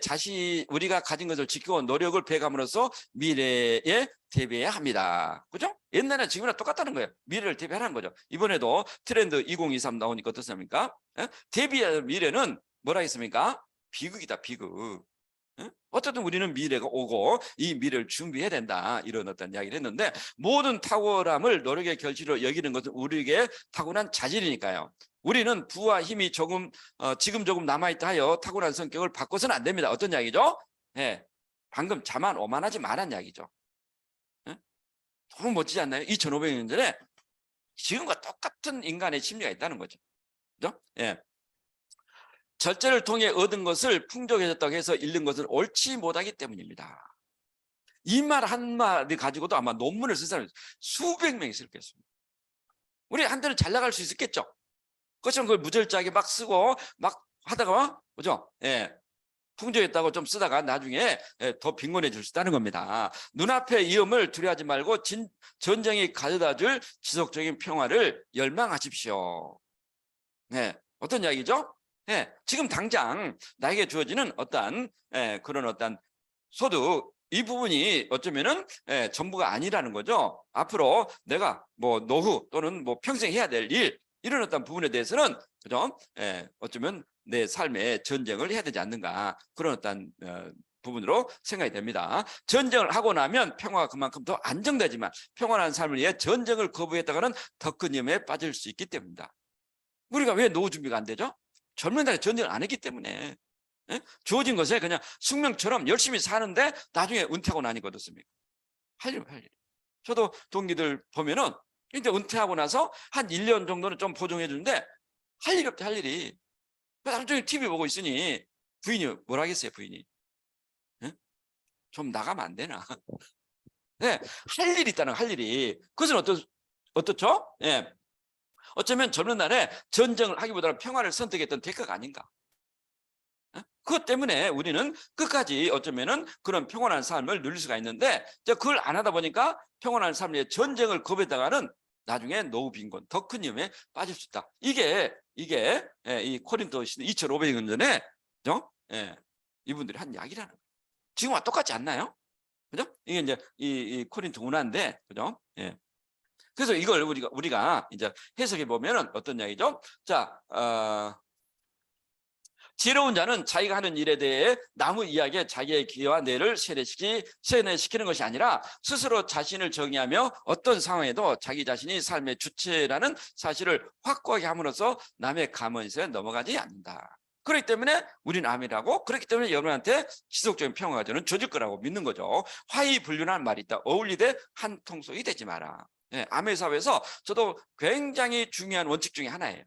S1: 우리가 가진 것을 지키고 노력을 배감으로써 미래에 대비해야 합니다. 그죠? 옛날에 지금이랑 똑같다는 거예요. 미래를 대비하는 거죠. 이번에도 트렌드 2023 나오니까 어떻습니까? 대비할 미래는 뭐라 했습니까? 비극이다, 비극. 어쨌든 우리는 미래가 오고 이 미래를 준비해야 된다. 이런 어떤 이야기를 했는데, 모든 탁월함을 노력의 결실로 여기는 것은 우리에게 타고난 자질이니까요. 우리는 부와 힘이 지금 조금 남아있다 하여 타고난 성격을 바꿔서는 안 됩니다. 어떤 이야기죠? 방금 자만 오만하지 말란 이야기죠. 너무 멋지지 않나요? 2500년 전에 지금과 똑같은 인간의 심리가 있다는 거죠. 그죠? 절제를 통해 얻은 것을 풍족해졌다고 해서 잃는 것은 옳지 못하기 때문입니다. 이 말 한마디 가지고도 아마 논문을 쓴 사람이 수백 명이 있을 것입니다. 우리 한때는 잘 나갈 수 있었겠죠. 그것처럼 그걸 무절제하게 막 쓰고 막 하다가, 그죠? 풍족했다고 좀 쓰다가 나중에 더 빈곤해질 수 있다는 겁니다. 눈앞의 위험을 두려워하지 말고 전쟁이 가져다줄 지속적인 평화를 열망하십시오. 어떤 이야기죠? 지금 당장 나에게 주어지는 어떤 그런 어떤 소득, 이 부분이 어쩌면은 전부가 아니라는 거죠. 앞으로 내가 뭐 노후 또는 뭐 평생 해야 될 일, 이런 어떤 부분에 대해서는, 그죠? 어쩌면 내 삶에 전쟁을 해야 되지 않는가, 그런 어떤 부분으로 생각이 됩니다. 전쟁을 하고 나면 평화가 그만큼 더 안정되지만 평안한 삶을 위해 전쟁을 거부했다가는 더 큰 위험에 빠질 수 있기 때문입니다. 우리가 왜 노후 준비가 안 되죠? 젊은 날에 전쟁을 안 했기 때문에. 주어진 것에 그냥 숙명처럼 열심히 사는데 나중에 은퇴하고 나니까 어떻습니까? 할 일. 저도 동기들 보면은 이제 은퇴하고 나서 한 1년 정도는 좀 보정해 주는데 할 일이 없대, 할 일이. 하루 종일 TV 보고 있으니 부인이 뭐라 하겠어요, 부인이? 좀 나가면 안 되나? 할 일이 있다는, 할 일이. 그것은 어떻죠? 어쩌면 젊은 날에 전쟁을 하기보다는 평화를 선택했던 대가가 아닌가. 그것 때문에 우리는 끝까지 어쩌면은 그런 평온한 삶을 누릴 수가 있는데, 그걸 안 하다 보니까 평온한 삶의 전쟁을 겁에다가는 나중에 노후 빈곤, 더 큰 위험에 빠질 수 있다. 이게 이 코린토 시대 2500년 전에 이분들이 한 이야기라는 거예요. 지금과 똑같지 않나요? 그죠? 이게 이제 이 코린토 문화인데, 그죠? 예. 그래서 이걸 우리가 이제 해석해 보면은 어떤 이야기죠? 자, 지혜로운 자는 자기가 하는 일에 대해 남의 이야기에 자기의 기와 뇌를 세뇌시키는 것이 아니라 스스로 자신을 정의하며 어떤 상황에도 자기 자신이 삶의 주체라는 사실을 확고하게 함으로써 남의 감언에 넘어가지 않는다. 그렇기 때문에 우리는 암이라고, 그렇기 때문에 여러분한테 지속적인 평화가 되는 조질 거라고 믿는 거죠. 화이불륜한 말이 있다. 어울리되 한 통속이 되지 마라. 암의 사회에서 저도 굉장히 중요한 원칙 중에 하나예요.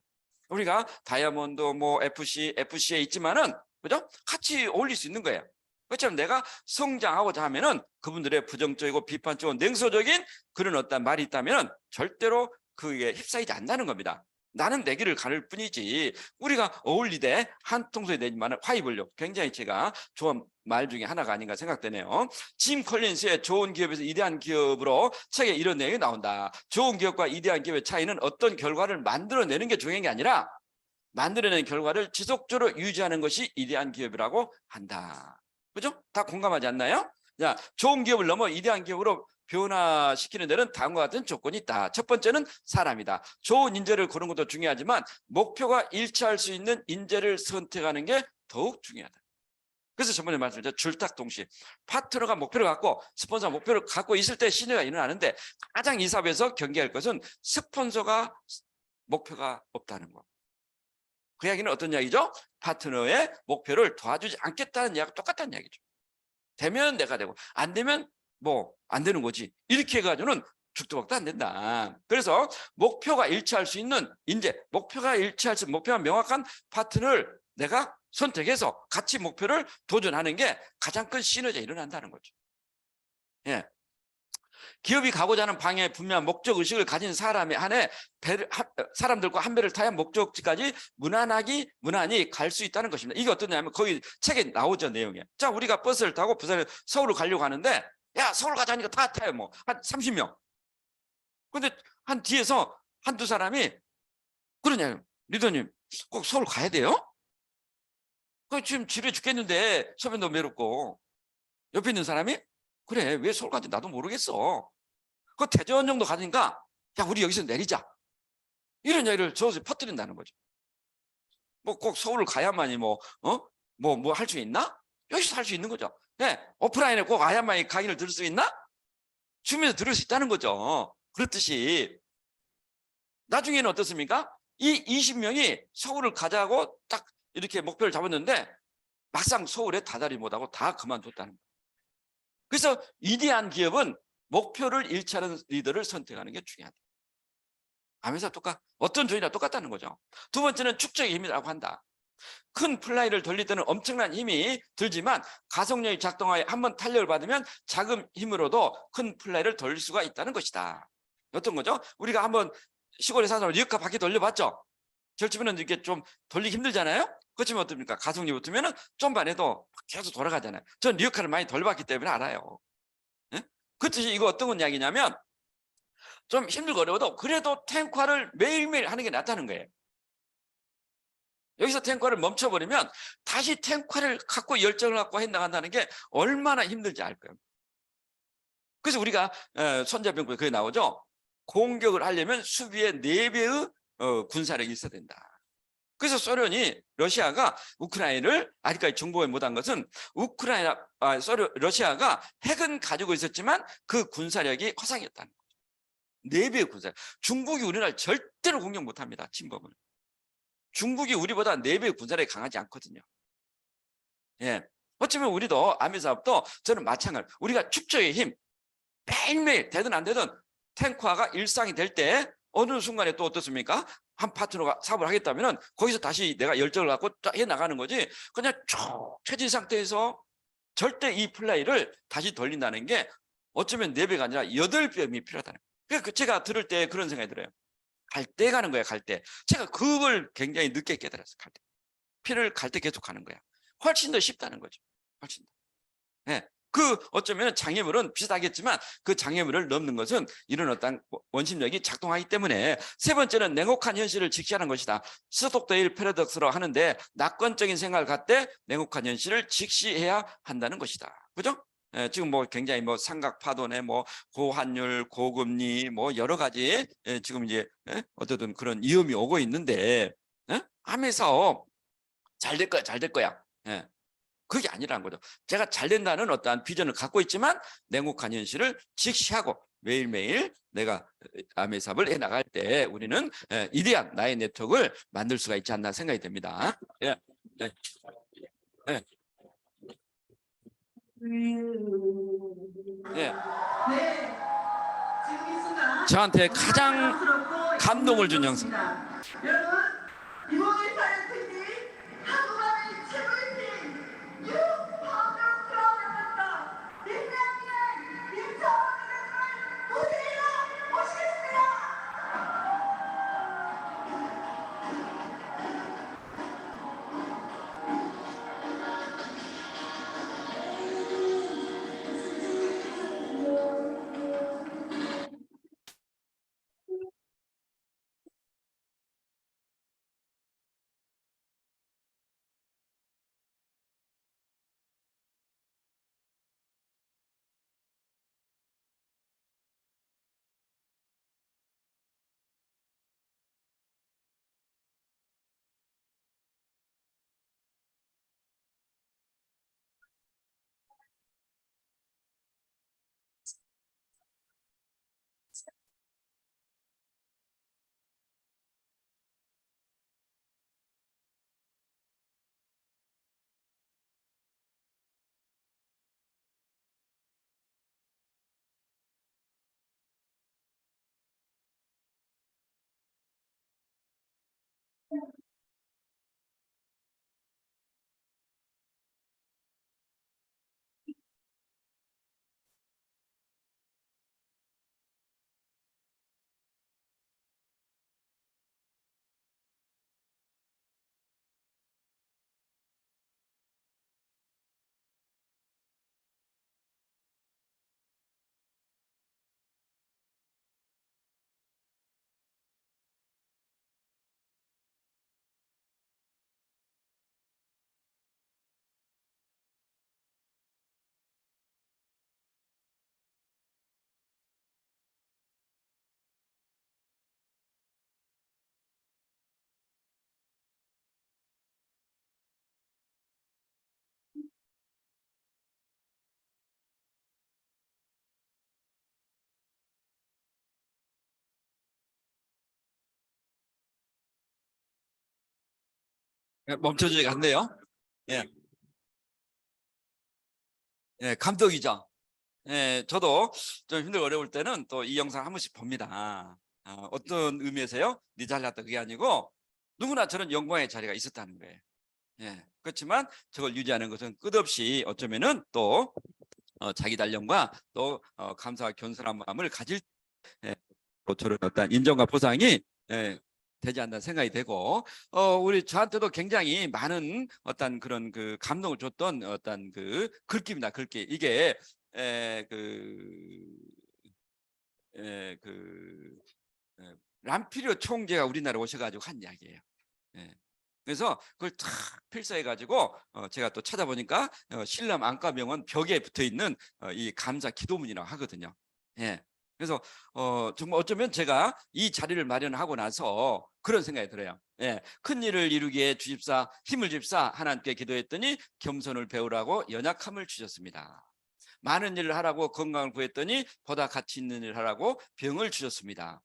S1: 우리가 다이아몬드, 뭐 FC에 있지만은, 그죠? 같이 어울릴 수 있는 거예요. 그렇지만 내가 성장하고자 하면은 그분들의 부정적이고 비판적이고 냉소적인 그런 어떤 말이 있다면은 절대로 그게 휩싸이지 않는다는 겁니다. 나는 내 길을 가를 뿐이지, 우리가 어울리되 한 통속이 되지만 화이불륜, 굉장히 제가 좋은 말 중에 하나가 아닌가 생각되네요. 짐 컬린스의 좋은 기업에서 이대한 기업으로 책에 이런 내용이 나온다. 좋은 기업과 이대한 기업의 차이는 어떤 결과를 만들어내는 게 중요한 게 아니라 만들어낸 결과를 지속적으로 유지하는 것이 이대한 기업이라고 한다. 그죠? 다 공감하지 않나요? 자, 좋은 기업을 넘어 이대한 기업으로 변화시키는 데는 다음과 같은 조건이 있다. 첫 번째는 사람이다. 좋은 인재를 고르는 것도 중요하지만 목표가 일치할 수 있는 인재를 선택하는 게 더욱 중요하다. 그래서 저번에 말씀드렸죠. 줄탁동시. 파트너가 목표를 갖고 스폰서가 목표를 갖고 있을 때 신뢰가 일어나는데, 가장 이 사업에서 경계할 것은 스폰서가 목표가 없다는 거. 그 이야기는 어떤 이야기죠? 파트너의 목표를 도와주지 않겠다는 이야기가 똑같다는 이야기죠. 되면 내가 되고 안 되면 뭐 안 되는 거지. 이렇게 해가지고는 죽도 박도 안 된다. 그래서 목표가 일치할 수 있는 인재, 목표가 명확한 파트너를 내가 선택해서 같이 목표를 도전하는 게 가장 큰 시너지가 일어난다는 거죠. 예. 기업이 가고자 하는 방향에 분명한 목적의식을 가진 사람이 한해 사람들과 한 배를 타야 목적지까지 무난히 갈 수 있다는 것입니다. 이게 어떠냐면 거기 책에 나오죠, 내용에. 자, 우리가 버스를 타고 부산에 서울을 가려고 하는데, 야, 서울 가자니까 다 타요. 뭐 한 30명. 근데 한 뒤에서 한두 사람이 그러냐요. 리더님, 꼭 서울 가야 돼요? 지금 지루해 죽겠는데 서면도 외롭고. 옆에 있는 사람이 그래, 왜 서울 가는지 나도 모르겠어. 그 대전 정도 가니까 야, 우리 여기서 내리자. 이런 이야기를 저기서 퍼뜨린다는 거죠. 뭐 꼭 서울을 가야만이 뭐 할 수 있나? 여기서 할 수 있는 거죠. 네, 오프라인에 꼭 가야만이 강의를 들을 수 있나? 주면서 들을 수 있다는 거죠. 그렇듯이 나중에는 어떻습니까? 이 20명이 서울을 가자고 딱 이렇게 목표를 잡았는데 막상 서울에 다다리 못하고 다 그만뒀다는 거예요. 그래서 위대한 기업은 목표를 일치하는 리더를 선택하는 게 중요하다. 하면서 어떤 조이나 똑같다는 거죠. 두 번째는 축적의 힘이라고 한다. 큰 플라이를 돌릴 때는 엄청난 힘이 들지만 가속력이 작동하여 한번 탄력을 받으면 작은 힘으로도 큰 플라이를 돌릴 수가 있다는 것이다. 어떤 거죠? 우리가 한번 시골에 사는 사람 리어카 바퀴 돌려봤죠? 절치면은 이렇게 좀 돌리기 힘들잖아요? 그렇지만 어떻습니까? 가속력이 붙으면은 좀만 해도 계속 돌아가잖아요. 전 리어카를 많이 돌려봤기 때문에 알아요. 예? 그렇듯이 이거 어떤 이야기냐면 좀 힘들고 어려워도 그래도 탱커를 매일매일 하는 게 낫다는 거예요. 여기서 탱커를 멈춰버리면 다시 탱커를 갖고 열정을 갖고 해나간다는 게 얼마나 힘들지 알 거예요. 그래서 우리가 손자병법에 그게 나오죠. 공격을 하려면 수비의 4배의 군사력이 있어야 된다. 그래서 러시아가 우크라이나를 아직까지 정복을 못한 것은 러시아가 핵은 가지고 있었지만 그 군사력이 허상이었다는 거죠. 4배의 군사력. 중국이 우리나라를 절대로 공격 못합니다. 침범을. 중국이 우리보다 4배의 군사력이 강하지 않거든요. 예. 어쩌면 우리도 아미사업도 저는 마찬가지. 우리가 축적의 힘 매일매일 되든 안 되든 탱커화가 일상이 될 때 어느 순간에 또 어떻습니까? 한 파트너가 사업을 하겠다면 거기서 다시 내가 열정을 갖고 해 나가는 거지. 그냥 쭉 처진 상태에서 절대 이 플라이를 다시 돌린다는 게 어쩌면 4배가 아니라 8배이 필요하다는 거예요. 그러니까 제가 들을 때 그런 생각이 들어요. 갈 때 가는 거야, 갈 때. 제가 그걸 굉장히 늦게 깨달았어요. 갈 때. 피를 갈 때 계속 가는 거야. 훨씬 더 쉽다는 거죠. 훨씬 더. 예. 그 어쩌면 장애물은 비슷하겠지만 그 장애물을 넘는 것은 이런 어떤 원심력이 작동하기 때문에. 세 번째는 냉혹한 현실을 직시하는 것이다. 스톡데일 패러독스로 하는데 낙관적인 생각을 갖되 냉혹한 현실을 직시해야 한다는 것이다. 그죠? 예, 지금 뭐 굉장히 뭐 삼각파도네, 뭐 고환율, 고금리, 뭐 여러 가지 지금 이제 어쨌든 그런 위험이 오고 있는데 암의 사업 잘 될 거야, 잘 될 거야. 예. 그게 아니라는 거죠. 제가 잘 된다는 어떠한 비전을 갖고 있지만 냉혹한 현실을 직시하고 매일매일 내가 암의 사업을 해나갈 때 우리는 위대한 나의 네트워크를 만들 수가 있지 않나 생각이 됩니다. 예. 예. 예. 예. 저한테 가장 감동을 준 영상.
S2: 여러분, 이번에 사연팀이 한국안의 최고의 팀 유파병수라고 임명의 임성훈을 모시기로 모시겠습니다.
S1: 멈춰지지 않네요. 예. 예, 감독이죠. 예, 저도 좀 힘들고 어려울 때는 또 이 영상 한 번씩 봅니다. 어떤 의미에서요? 네 잘났다 그게 아니고 누구나 저런 영광의 자리가 있었다는 거예요. 예, 그렇지만 저걸 유지하는 것은 끝없이 어쩌면은 또 자기 단련과 또 감사와 겸손한 마음을 가질 또 저런 어떤 인정과 보상이 되지 않나 생각이 되고 우리 저한테도 굉장히 많은 어떤 그런 그 감동을 줬던 어떤 그 글귀입니다. 글귀 이게 그 그 람피리오 총재가 우리나라에 오셔가지고 한 이야기예요. 예. 그래서 그걸 탁 필사해가지고 제가 또 찾아보니까 신람 안과병원 벽에 붙어 있는 이 감사 기도문이라고 하거든요. 예. 그래서 정말 어쩌면 제가 이 자리를 마련하고 나서 그런 생각이 들어요. 예. 큰 일을 이루기에 주십사 힘을 주십사 하나님께 기도했더니 겸손을 배우라고 연약함을 주셨습니다. 많은 일을 하라고 건강을 구했더니 보다 가치 있는 일을 하라고 병을 주셨습니다.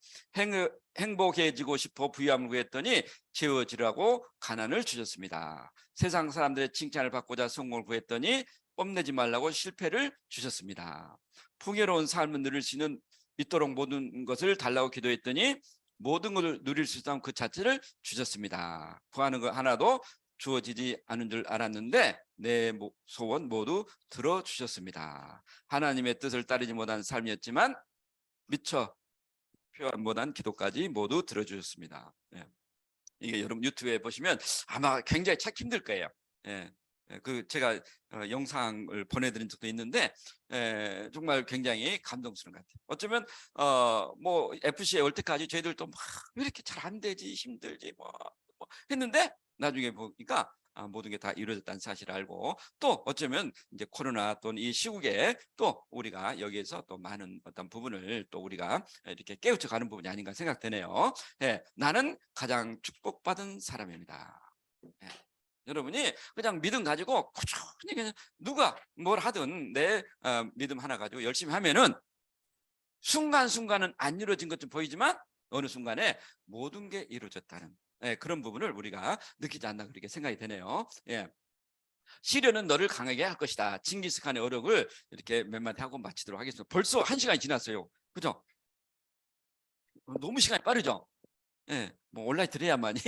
S1: 행복해지고 싶어 부유함을 구했더니 채워지라고 가난을 주셨습니다. 세상 사람들의 칭찬을 받고자 성공을 구했더니 뽐내지 말라고 실패를 주셨습니다. 풍요로운 삶을 누릴 수 있도록 모든 것을 달라고 기도했더니 모든 것을 누릴 수 있다는 그 자체를 주셨습니다. 구하는 것 하나도 주어지지 않은 줄 알았는데 내 소원 모두 들어주셨습니다. 하나님의 뜻을 따르지 못한 삶이었지만 미처 표현 못한 기도까지 모두 들어주셨습니다. 예. 이게 여러분 유튜브에 보시면 아마 굉장히 찾기 힘들 거예요. 예. 그 제가 영상을 보내드린 적도 있는데 정말 굉장히 감동스러운 것 같아요. 어쩌면 뭐 FC에 올 때까지 저희들도 막 왜 이렇게 잘 안 되지 힘들지 뭐 했는데 나중에 보니까 모든 게 다 이루어졌다는 사실을 알고 또 어쩌면 이제 코로나 또는 이 시국에 또 우리가 여기에서 또 많은 어떤 부분을 또 우리가 이렇게 깨우쳐 가는 부분이 아닌가 생각되네요. 나는 가장 축복받은 사람입니다. 여러분이 그냥 믿음 가지고 꾸준히 그냥 누가 뭘 하든 내 믿음 하나 가지고 열심히 하면은 순간순간은 안 이루어진 것좀 보이지만 어느 순간에 모든 게 이루어졌다는 그런 부분을 우리가 느끼지 않나 그렇게 생각이 되네요. 시련은 너를 강하게 할 것이다. 징기스칸의 어록을 이렇게 몇 마디 하고 마치도록 하겠습니다. 벌써 1시간이 지났어요. 그죠? 너무 시간이 빠르죠? 뭐 온라인 들어야만이.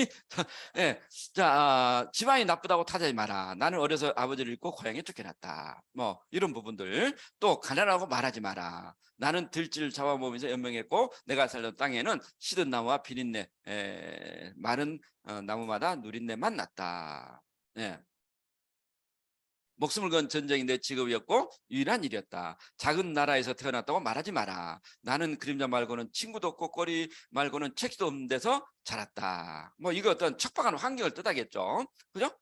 S1: 자, 집안이 나쁘다고 타자지 마라. 나는 어려서 아버지를 잃고 고향에 쫓겨났다. 뭐 이런 부분들. 또 가난하고 말하지 마라. 나는 들쥐를 잡아먹으면서 연명했고 내가 살던 땅에는 시든 나무와 비린내, 마른 나무마다 누린내만 났다. 목숨을 건 전쟁이 내 직업이었고 유일한 일이었다. 작은 나라에서 태어났다고 말하지 마라. 나는 그림자 말고는 친구도 없고 꼬리 말고는 책도 없는 데서 자랐다. 뭐 이거 어떤 척박한 환경을 뜻하겠죠. 그죠?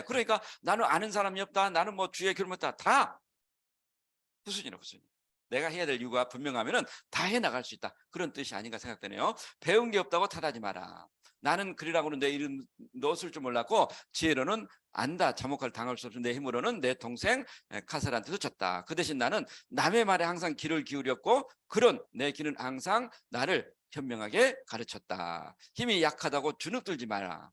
S1: 그러니까 나는 아는 사람이 없다. 나는 뭐 주위에 결혼했다. 다 후순위라 후순위. 내가 해야 될 이유가 분명하면은 다 해나갈 수 있다. 그런 뜻이 아닌가 생각되네요. 배운 게 없다고 탓하지 마라. 나는 그리라고는 내 이름 넣었을 줄 몰랐고 지혜로는 안다. 자목할 당할 수 없는 내 힘으로는 내 동생 카살한테도 졌다. 그 대신 나는 남의 말에 항상 귀를 기울였고 그런 내 귀는 항상 나를 현명하게 가르쳤다. 힘이 약하다고 주눅들지 마라.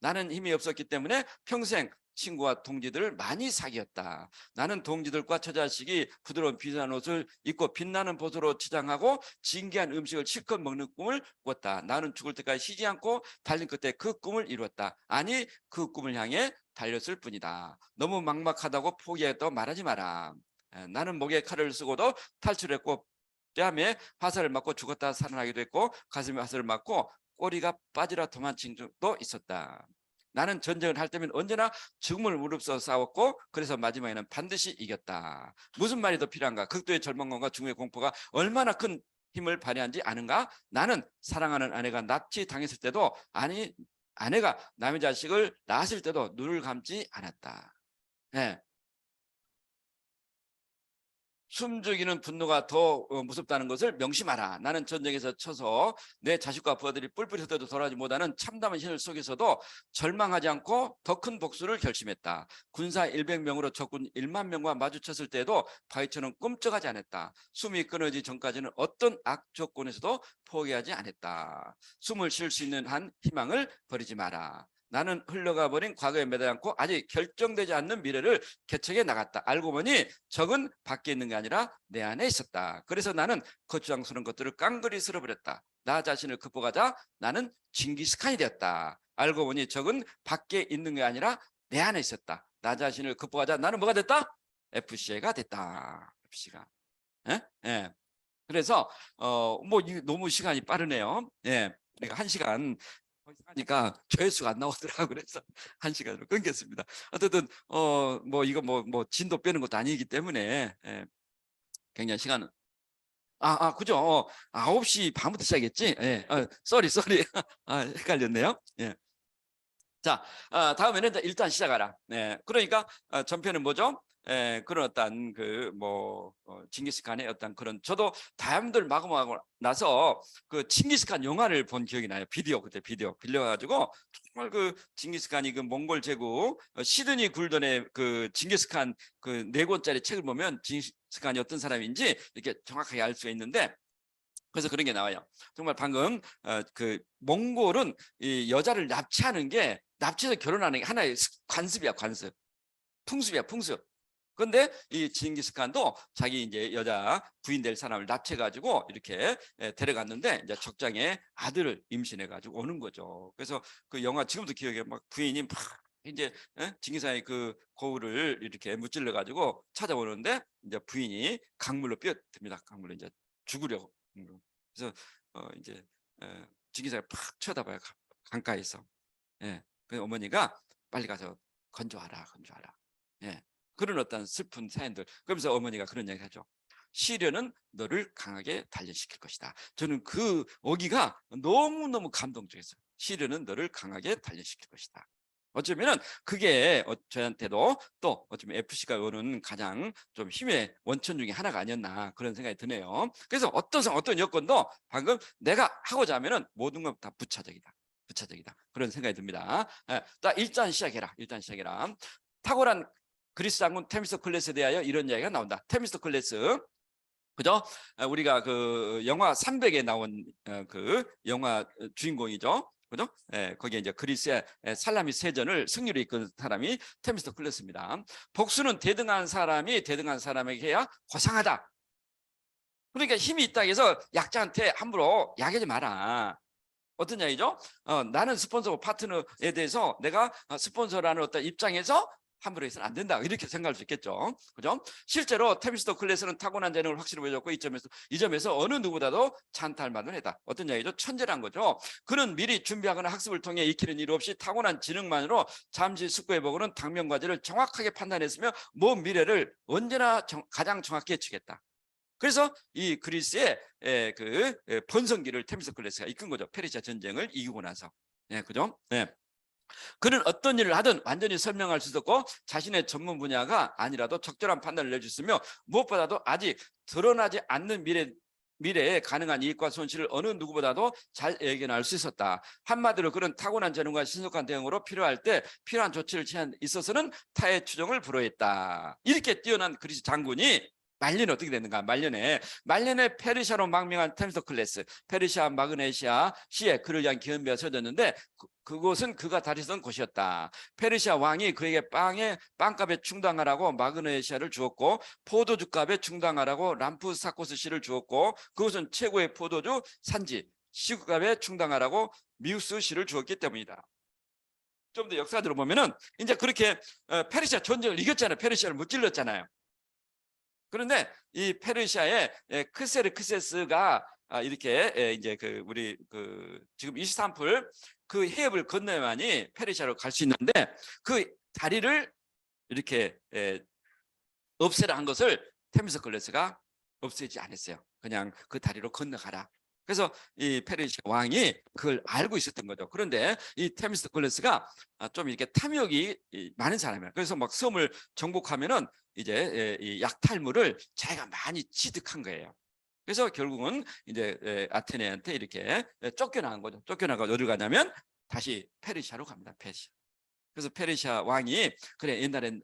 S1: 나는 힘이 없었기 때문에 평생 친구와 동지들을 많이 사귀었다. 나는 동지들과 처자식이 부드러운 비싼 옷을 입고 빛나는 보소로 치장하고 진귀한 음식을 실컷 먹는 꿈을 꿨다. 나는 죽을 때까지 쉬지 않고 달린 끝에 그 꿈을 이루었다. 아니 그 꿈을 향해 달렸을 뿐이다. 너무 막막하다고 포기했다고 말하지 마라. 나는 목에 칼을 쓰고도 탈출했고 뺨에 화살을 맞고 죽었다 살아나기도 했고 가슴에 화살을 맞고 꼬리가 빠지라 도망친 적도 있었다. 나는 전쟁을 할 때면 언제나 죽음을 무릅써 싸웠고 그래서 마지막에는 반드시 이겼다. 무슨 말이 더 필요한가? 극도의 절망감과 죽음의 공포가 얼마나 큰 힘을 발휘한지 아는가? 나는 사랑하는 아내가 납치당했을 때도 아내가 남의 자식을 낳았을 때도 눈을 감지 않았다. 숨죽이는 분노가 더 무섭다는 것을 명심하라. 나는 전쟁에서 쳐서 내 자식과 부하들이 뿔뿔이 흩어져 돌아가지 못하는 참담한 현실 속에서도 절망하지 않고 더 큰 복수를 결심했다. 군사 100명으로 적군 1만 명과 마주쳤을 때도 바위처럼 꿈쩍하지 않았다. 숨이 끊어지기 전까지는 어떤 악조건에서도 포기하지 않았다. 숨을 쉴 수 있는 한 희망을 버리지 마라. 나는 흘러가 버린 과거에 매달려 않고 아직 결정되지 않는 미래를 개척해 나갔다. 알고 보니 적은 밖에 있는 게 아니라 내 안에 있었다. 그래서 나는 거추장스러운 것들을 깡그리 쓸어버렸다. 나 자신을 극복하자 나는 징기스칸이 되었다. 알고 보니 적은 밖에 있는 게 아니라 내 안에 있었다. 나 자신을 극복하자 나는 뭐가 됐다? FC가 됐다. FC가. 그래서 뭐 너무 시간이 빠르네요. 그러니까 1시간 하니까 조회수가 안 나오더라고. 그래서 1시간으로 끊겠습니다. 어쨌든 뭐 이거 뭐 진도 빼는 것도 아니기 때문에 굉장히 시간은 그죠. 9시 반부터 시작했지. 쏘리 헷갈렸네요. 자, 다음에는 일단 시작하라. 그러니까 전편은 뭐죠? 그런 어떤 징기스칸의 어떤 그런 저도 다이아몬드를 마감하고 나서 그 징기스칸 영화를 본 기억이 나요. 그때 비디오 빌려가지고 정말 그 징기스칸이 그 몽골 제국 시드니 굴던의 그 징기스칸 그 4권짜리 책을 보면 징기스칸이 어떤 사람인지 이렇게 정확하게 알 수가 있는데 그래서 그런 게 나와요. 정말 방금 그 몽골은 이 여자를 납치하는 게 납치해서 결혼하는 게 하나의 관습이야, 관습. 풍습이야, 풍습. 그런데 이 징기스칸도 자기 이제 여자 부인 될 사람을 납치해가지고 이렇게 데려갔는데 이제 적장에 아들을 임신해가지고 오는 거죠. 그래서 그 영화 지금도 기억에 막 부인이 막 이제 징기스칸의 그 거울을 이렇게 무찔러가지고 찾아오는데 이제 부인이 강물로 뛰어듭니다. 강물로 이제 죽으려고. 그래서 이제 징기스칸이 팍 쳐다봐요. 강가에서. 그래서 어머니가 빨리 가서 건져와라. 예, 그런 어떤 슬픈 사연들. 그러면서 어머니가 그런 얘기 하죠. 시련은 너를 강하게 단련시킬 것이다. 저는 그 어기가 너무너무 감동적이었어요. 시련은 너를 강하게 단련시킬 것이다. 어쩌면은 그게 저한테도 또 어쩌면 FC가 오는 가장 좀 힘의 원천 중에 하나가 아니었나 그런 생각이 드네요. 그래서 어떤 여건도 방금 내가 하고자 하면은 모든 건 다 부차적이다. 부차적이다. 그런 생각이 듭니다. 예, 자, 일단 시작해라. 일단 시작해라. 탁월한 그리스 장군 테미스토클레스에 대하여 이런 이야기가 나온다. 테미스토클레스, 그죠? 우리가 그 영화 300에 나온 그 영화 주인공이죠. 그죠? 예, 거기에 이제 그리스의 살라미 세전을 승리로 이끈 사람이 테미스토클레스입니다. 복수는 대등한 사람이 대등한 사람에게 해야 고상하다. 그러니까 힘이 있다 해서 약자한테 함부로 약하지 마라. 어떤 이야기죠? 나는 스폰서고 파트너에 대해서 내가 스폰서라는 어떤 입장에서 함부로 해서는 안 된다, 이렇게 생각할 수 있겠죠. 그죠? 실제로 테미스토클레스는 타고난 재능을 확실히 보여줬고 이 점에서 어느 누구보다도 찬탄할 만한 애다. 어떤 이야기죠? 천재란 거죠. 그는 미리 준비하거나 학습을 통해 익히는 일 없이 타고난 지능만으로 잠시 숙고해보고는 당면 과제를 정확하게 판단했으며 먼 미래를 언제나 가장 정확히 예측했다. 그래서 이 그리스의 그 번성기를 테미스토클레스가 이끈 거죠. 페르시아 전쟁을 이기고 나서. 예, 그죠? 예. 그는 어떤 일을 하든 완전히 설명할 수 있었고 자신의 전문 분야가 아니라도 적절한 판단을 내줬으며 무엇보다도 아직 드러나지 않는 미래에 가능한 이익과 손실을 어느 누구보다도 잘 예견할 수 있었다. 한마디로 그런 타고난 재능과 신속한 대응으로 필요할 때 필요한 조치를 취한 있어서는 타의 추종을 불허했다. 이렇게 뛰어난 그리스 장군이 말년에 어떻게 됐는가? 말년에 페르시아로 망명한 테미스토클레스, 페르시아 마그네시아 시에 그를 위한 기원비가 세워졌는데 그곳은 그가 다니던 곳이었다. 페르시아 왕이 그에게 빵값에 충당하라고 마그네시아를 주었고 포도주 값에 충당하라고 람푸사코스 시를 주었고 그것은 최고의 포도주 산지 시급값에 충당하라고 미우스 시를 주었기 때문이다. 좀 더 역사적으로 보면은 이제 그렇게 페르시아 전쟁을 이겼잖아요. 페르시아를 무찔렀잖아요. 그런데 이 페르시아의 크세르크세스가 이렇게 이제 그 우리 그 지금 이스탄불 그 해협을 건너야만이 페르시아로 갈 수 있는데 그 다리를 이렇게 없애라 한 것을 테미스토클레스가 없애지 않았어요. 그냥 그 다리로 건너가라. 그래서 이 페르시아 왕이 그걸 알고 있었던 거죠. 그런데 이 테미스토클레스가 좀 이렇게 탐욕이 많은 사람이에요. 그래서 막 섬을 정복하면은 이제 이 약탈물을 자기가 많이 취득한 거예요. 그래서 결국은 이제 아테네한테 이렇게 쫓겨나간 거죠. 쫓겨나가 어디를 가냐면 다시 페르시아로 갑니다. 페르시아. 그래서 페르시아 왕이 그래 옛날엔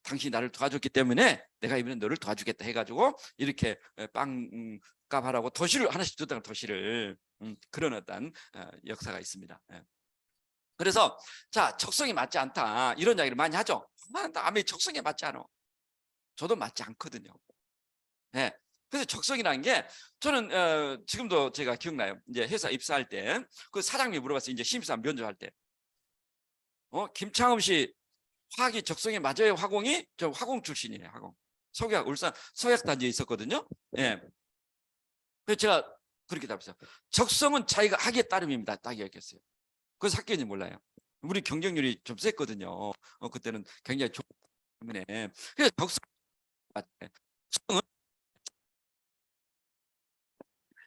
S1: 당신이 나를 도와줬기 때문에 내가 이번엔 너를 도와주겠다 해가지고 이렇게 빵값 하라고 도시를 하나씩 줬다는 도시를 그런 어떤 역사가 있습니다. 그래서 자, 적성이 맞지 않다 이런 이야기를 많이 하죠. 남의 적성에 맞지 않아. 저도 맞지 않거든요. 네. 그래서 적성이라는 게 저는 지금도 제가 기억나요. 이제 회사 입사할 때 그 사장님이 물어봤어요. 이제 신입사원 면접할 때 김창흠 씨 화학이 적성에 맞아요? 화공이? 저 화공 출신이에요. 화공. 석약 울산 석약단지에 있었거든요. 예. 그래서 제가 그렇게 답했어요. 적성은 자기가 하기에 따름입니다. 딱 이야기했어요. 그래서 학교인지 몰라요. 우리 경쟁률이 좀 셌거든요. 그때는 굉장히 좋기 때문에. 그래서 적성은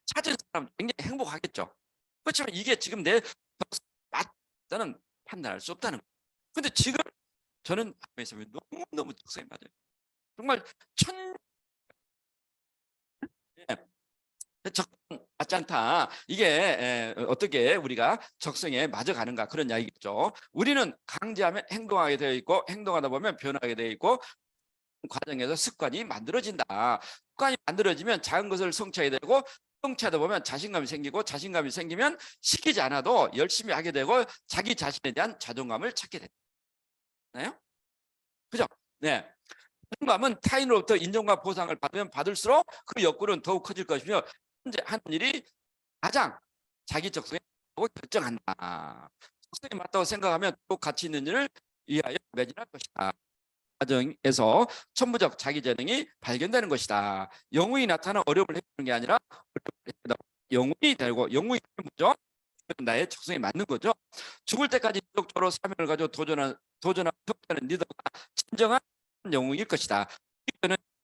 S1: 찾은 사람 굉장히 행복하겠죠. 그렇지만 이게 지금 내 맞다는 판단할 수 없다는 거예요. 근데 지금 저는 너무너무 적성에 맞아요. 정말 적성 맞지 않다. 이게 어떻게 우리가 적성에 맞아가는가 그런 이야기겠죠. 우리는 강제하면 행동하게 되어 있고 행동하다 보면 변하게 되어 있고 과정에서 습관이 만들어진다. 습관이 만들어지면 작은 것을 성취하게 되고 성취하다 보면 자신감이 생기고 자신감이 생기면 시키지 않아도 열심히 하게 되고 자기 자신에 대한 자존감을 찾게 되나요? 그죠? 네. 자존감은 타인으로부터 인정과 보상을 받으면 받을수록 그 욕구는 더욱 커질 것이며 현재 하는 일이 가장 자기 적성에 맞다고 결정한다. 적성에 맞다고 생각하면 또 가치 있는 일을 위하여 매진할 것이다. 과정에서 천부적 자기 재능이 발견되는 것이다. 영웅이 나타나 어려움을 해결하는 게 아니라 영웅이 되고 영웅이 뭐죠? 나의 적성에 맞는 거죠. 죽을 때까지 지속적으로 사명을 가지고 도전하는 리더가 진정한 영웅일 것이다.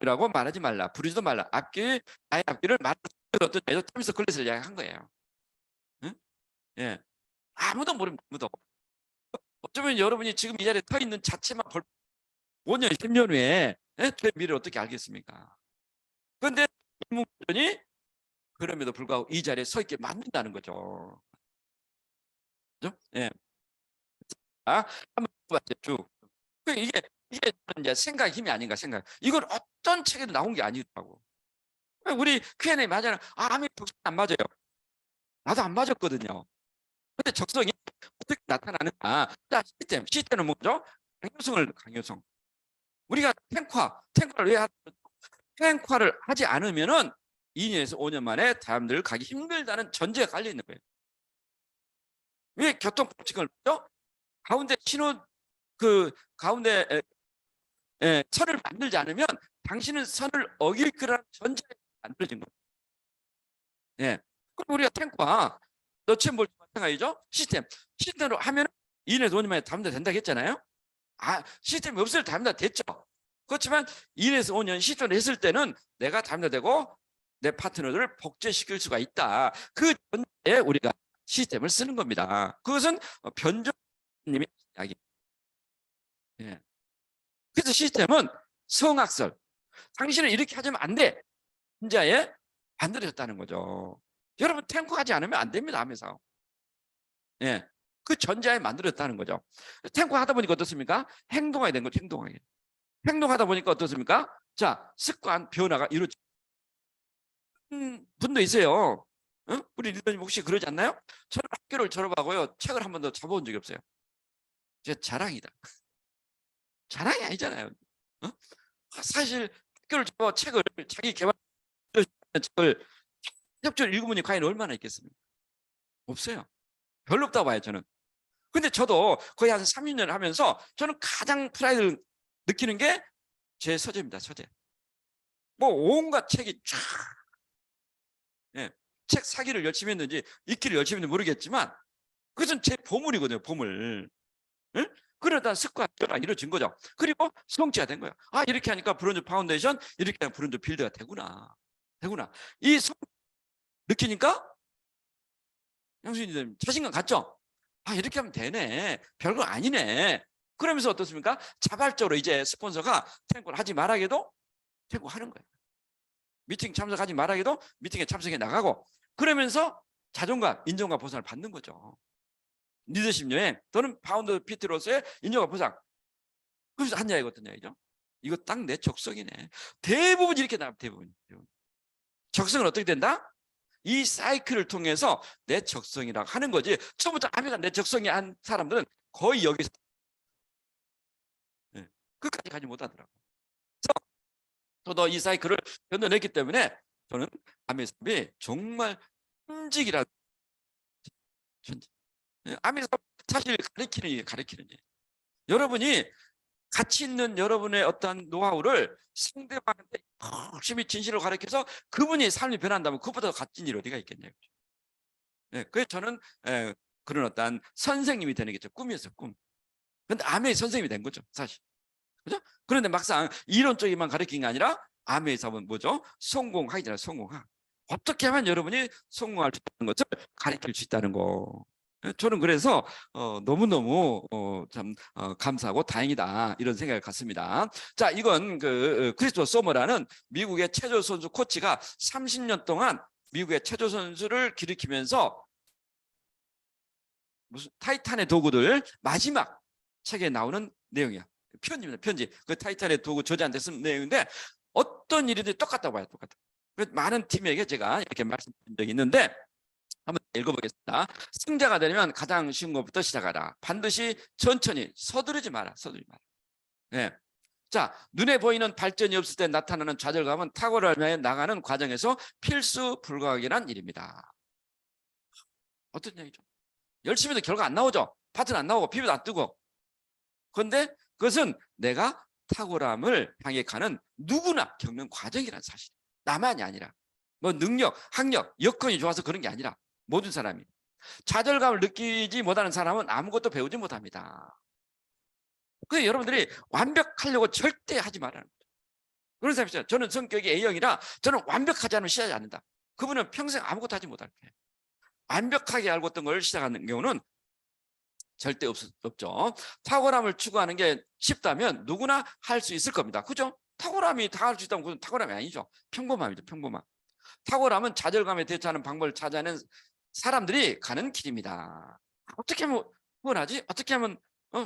S1: 이라고 말하지 말라. 부르지도 말라. 나의 앞길을 말하는 어떤 타미스 클래스를 이야기한 거예요. 응? 예. 아무도 모릅니다. 아무도. 어쩌면 여러분이 지금 이 자리에 서 있는 자체만 5년, 10년 후에 저의 미래를 어떻게 알겠습니까? 그런데 문전이 그럼에도 불구하고 이 자리에 서 있게 만든다는 거죠. 그죠? 예. 한번 봤죠. 쭉. 이게 이제 생각 힘이 아닌가 생각. 이건 어떤 책에도 나온 게 아니더라고. 우리 Q&A 맞아요. 아멘 적성이 안 맞아요. 나도 안 맞았거든요. 근데 적성이 어떻게 나타나는가? 자, 시스템은 뭐죠? 강요성. 우리가 탱화를 왜 탱화를 하지 않으면은 2년에서 5년 만에 다음들 가기 힘들다는 전제가 깔려 있는 거예요. 왜 교통법칙을 죠? 가운데 가운데 선을 만들지 않으면 당신은 선을 어길 거라는 전제가 만들어진 거예요. 예. 그럼 우리가 탱화 너체몰 마찬가지죠. 시스템으로 하면 2년에서 5년 만에 다음들 된다고 했잖아요. 시스템이 없을 때 다음들 됐죠. 그렇지만 2년에서 5년 시스템을 했을 때는 내가 다음들 되고 내 파트너를 복제시킬 수가 있다. 그 전제에 우리가 시스템을 쓰는 겁니다. 그것은 변종님의 이야기. 예. 그래서 시스템은 성악설. 당신은 이렇게 하자면 안 돼. 혼자에 만들어졌다는 거죠. 여러분 탱커하지 않으면 안 됩니다. 하면서. 예. 그 전자에 만들어졌다는 거죠. 탱커 하다 보니까 어떻습니까? 행동하게 된 거죠. 행동하다 보니까 어떻습니까? 자, 습관 변화가 이루어지는 분도 있어요. 우리 리더님 혹시 그러지 않나요? 저는 학교를 졸업하고요. 책을 한 번도 접어본 적이 없어요. 제 자랑이다. 자랑이 아니잖아요. 사실 학교를 접어 책을 자기 개발 책을 협조를 읽으면 과연 얼마나 있겠습니까? 없어요. 별로 없다고 봐요, 저는. 근데 저도 거의 한 30년을 하면서 저는 가장 프라이드를 느끼는 게 제 서재입니다, 서재. 뭐 온갖 책이 쫙. 예, 책 사기를 열심히 했는지 읽기를 열심히 했는지 모르겠지만 그것은 제 보물이거든요, 보물. 예? 그러다 습관이 이루어진 거죠. 그리고 성취가 된 거예요. 이렇게 하니까 브론즈 파운데이션, 이렇게 하면 브론즈 빌드가 되구나. 이 느끼니까 형수님 자신감 갔죠? 이렇게 하면 되네. 별거 아니네. 그러면서 어떻습니까? 자발적으로 이제 스폰서가 탱고를 하지 말아게도 탱고 하는 거예요. 미팅 참석하지 말아게도 미팅에 참석해 나가고 그러면서 자존감, 인정과 보상을 받는 거죠. 리더십 여행 또는 파운드 PT로서의 인정과 보상. 그래서 한 이야기가 어떤 이야기죠? 이거 딱 내 적성이네. 대부분 이렇게 나와요. 대부분. 적성은 어떻게 된다? 이 사이클을 통해서 내 적성이라고 하는 거지. 처음부터 아메가 내 적성이 한 사람들은 거의 여기서 끝까지 가지 못하더라고. 그래서 저도 이 사이클을 견뎌냈기 때문에 저는 아메사업이 정말 천직이라는 천직. 아메사업 사실 가리키는 일. 여러분이 가치 있는 여러분의 어떤 노하우를 상대방한테 열심히 진실을 가르쳐서 그분이 삶이 변한다면 그것보다 더 값진 일이 어디가 있겠냐고. 그래서 저는 그런 어떤 선생님이 되는 게 제 꿈이었어요. 꿈. 그런데 아메의 선생님이 된 거죠, 사실. 그죠? 그런데 막상 이론적인만 가르친 게 아니라 아메의 사업은 뭐죠? 성공하기잖아요. 성공하. 어떻게 하면 여러분이 성공할 수 있다는 것을 가르칠 수 있다는 거. 저는 그래서 너무너무 참 감사하고 다행이다 이런 생각을 갖습니다. 자, 이건 크리스토퍼 소머라는 미국의 체조 선수 코치가 30년 동안 미국의 체조 선수를 기르키면서 무슨 타이탄의 도구들 마지막 책에 나오는 내용이야. 편지입니다. 편지. 그 타이탄의 도구 저자한테 쓴 내용인데 어떤 일이든 똑같다고 봐요. 똑같다. 많은 팀에게 제가 이렇게 말씀드린 적이 있는데 한번 읽어보겠습니다. 승자가 되려면 가장 쉬운 것부터 시작하라. 반드시 천천히 서두르지 마라. 네. 자, 눈에 보이는 발전이 없을 때 나타나는 좌절감은 탁월함을 위해 나가는 과정에서 필수 불가하기란 일입니다. 어떤 얘기죠? 열심히 해도 결과 안 나오죠. 파트는 안 나오고 비벼도 안 뜨고. 그런데 그것은 내가 탁월함을 향해 가는 누구나 겪는 과정이라는 사실. 나만이 아니라 뭐 능력, 학력, 여건이 좋아서 그런 게 아니라 모든 사람이 좌절감을 느끼지 못하는 사람은 아무것도 배우지 못합니다. 그래서 여러분들이 완벽하려고 절대 하지 말아요. 그런 사람이 있어요. 저는 성격이 A형이라 저는 완벽하지 않으면 시작하지 않는다. 그분은 평생 아무것도 하지 못할 거예요. 완벽하게 알고 어떤 걸 시작하는 경우는 절대 없죠. 탁월함을 추구하는 게 쉽다면 누구나 할 수 있을 겁니다. 그죠? 탁월함이 다 할 수 있다면 그건 탁월함이 아니죠. 평범함이죠. 평범함. 탁월함은 좌절감에 대처하는 방법을 찾아내는 사람들이 가는 길입니다. 어떻게 하면 후원하지? 어떻게 하면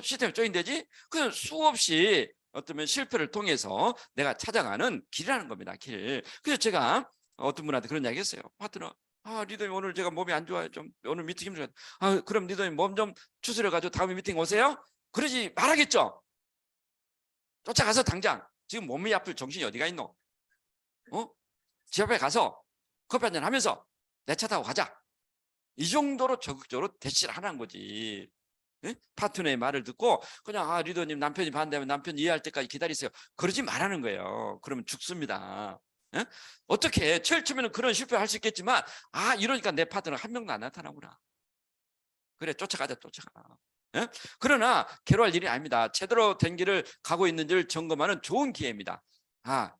S1: 시스템이 조인되지? 그냥 수없이 어쩌면 실패를 통해서 내가 찾아가는 길이라는 겁니다. 길. 그래서 제가 어떤 분한테 그런 이야기 했어요. 파트너, 리더님 오늘 제가 몸이 안 좋아요. 좀 오늘 미팅 힘들어요. 그럼 리더님 몸 좀 추스려 가지고 다음에 미팅 오세요. 그러지 말하겠죠. 쫓아가서 당장 지금 몸이 아플 정신이 어디가 있노? 집 앞에 가서 커피 한잔 하면서 내 차 타고 가자. 이 정도로 적극적으로 대시를 하는 거지. 예? 파트너의 말을 듣고 그냥 리더님 남편이 반대하면 남편 이해할 때까지 기다리세요. 그러지 말라는 거예요. 그러면 죽습니다. 예? 어떻게 제일 처음에는 그런 실패할 수 있겠지만 이러니까 내 파트너 한 명도 안 나타나구나. 그래 쫓아가자. 예? 그러나 괴로워할 일이 아닙니다. 제대로 된 길을 가고 있는지를 점검하는 좋은 기회입니다.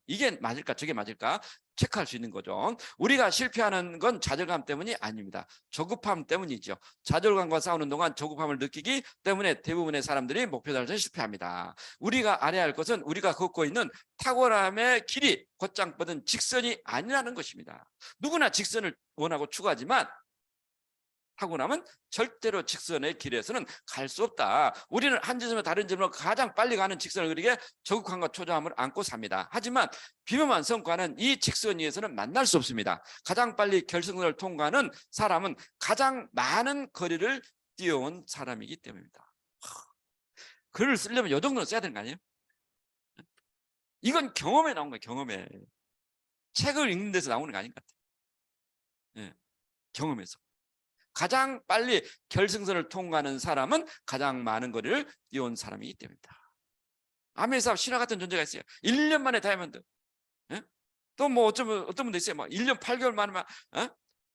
S1: 이게 맞을까 저게 맞을까 체크할 수 있는 거죠. 우리가 실패하는 건 좌절감 때문이 아닙니다. 조급함 때문이죠. 좌절감과 싸우는 동안 조급함을 느끼기 때문에 대부분의 사람들이 목표 달성에 실패합니다. 우리가 알아야 할 것은 우리가 걷고 있는 탁월함의 길이 곧장 뻗은 직선이 아니라는 것입니다. 누구나 직선을 원하고 추구하지만 타고나면 절대로 직선의 길에서는 갈 수 없다. 우리는 한 지점에서 다른 지점으로 가장 빨리 가는 직선을 그리게 조급함과 초조함을 안고 삽니다. 하지만 비범한 성과는 이 직선 위에서는 만날 수 없습니다. 가장 빨리 결승선을 통과하는 사람은 가장 많은 거리를 뛰어온 사람이기 때문입니다. 글을 쓰려면 이 정도는 써야 되는 거 아니에요? 이건 경험에 나온 거예요. 경험에. 책을 읽는 데서 나오는 거 아닌 것 같아요. 경험에서. 가장 빨리 결승선을 통과하는 사람은 가장 많은 거리를 뛰어온 사람이기 때문입니다. 아메사업 신화 같은 존재가 있어요. 1년 만에 다이아몬드. 또 뭐 어떤 분도 있어요. 1년 8개월 만에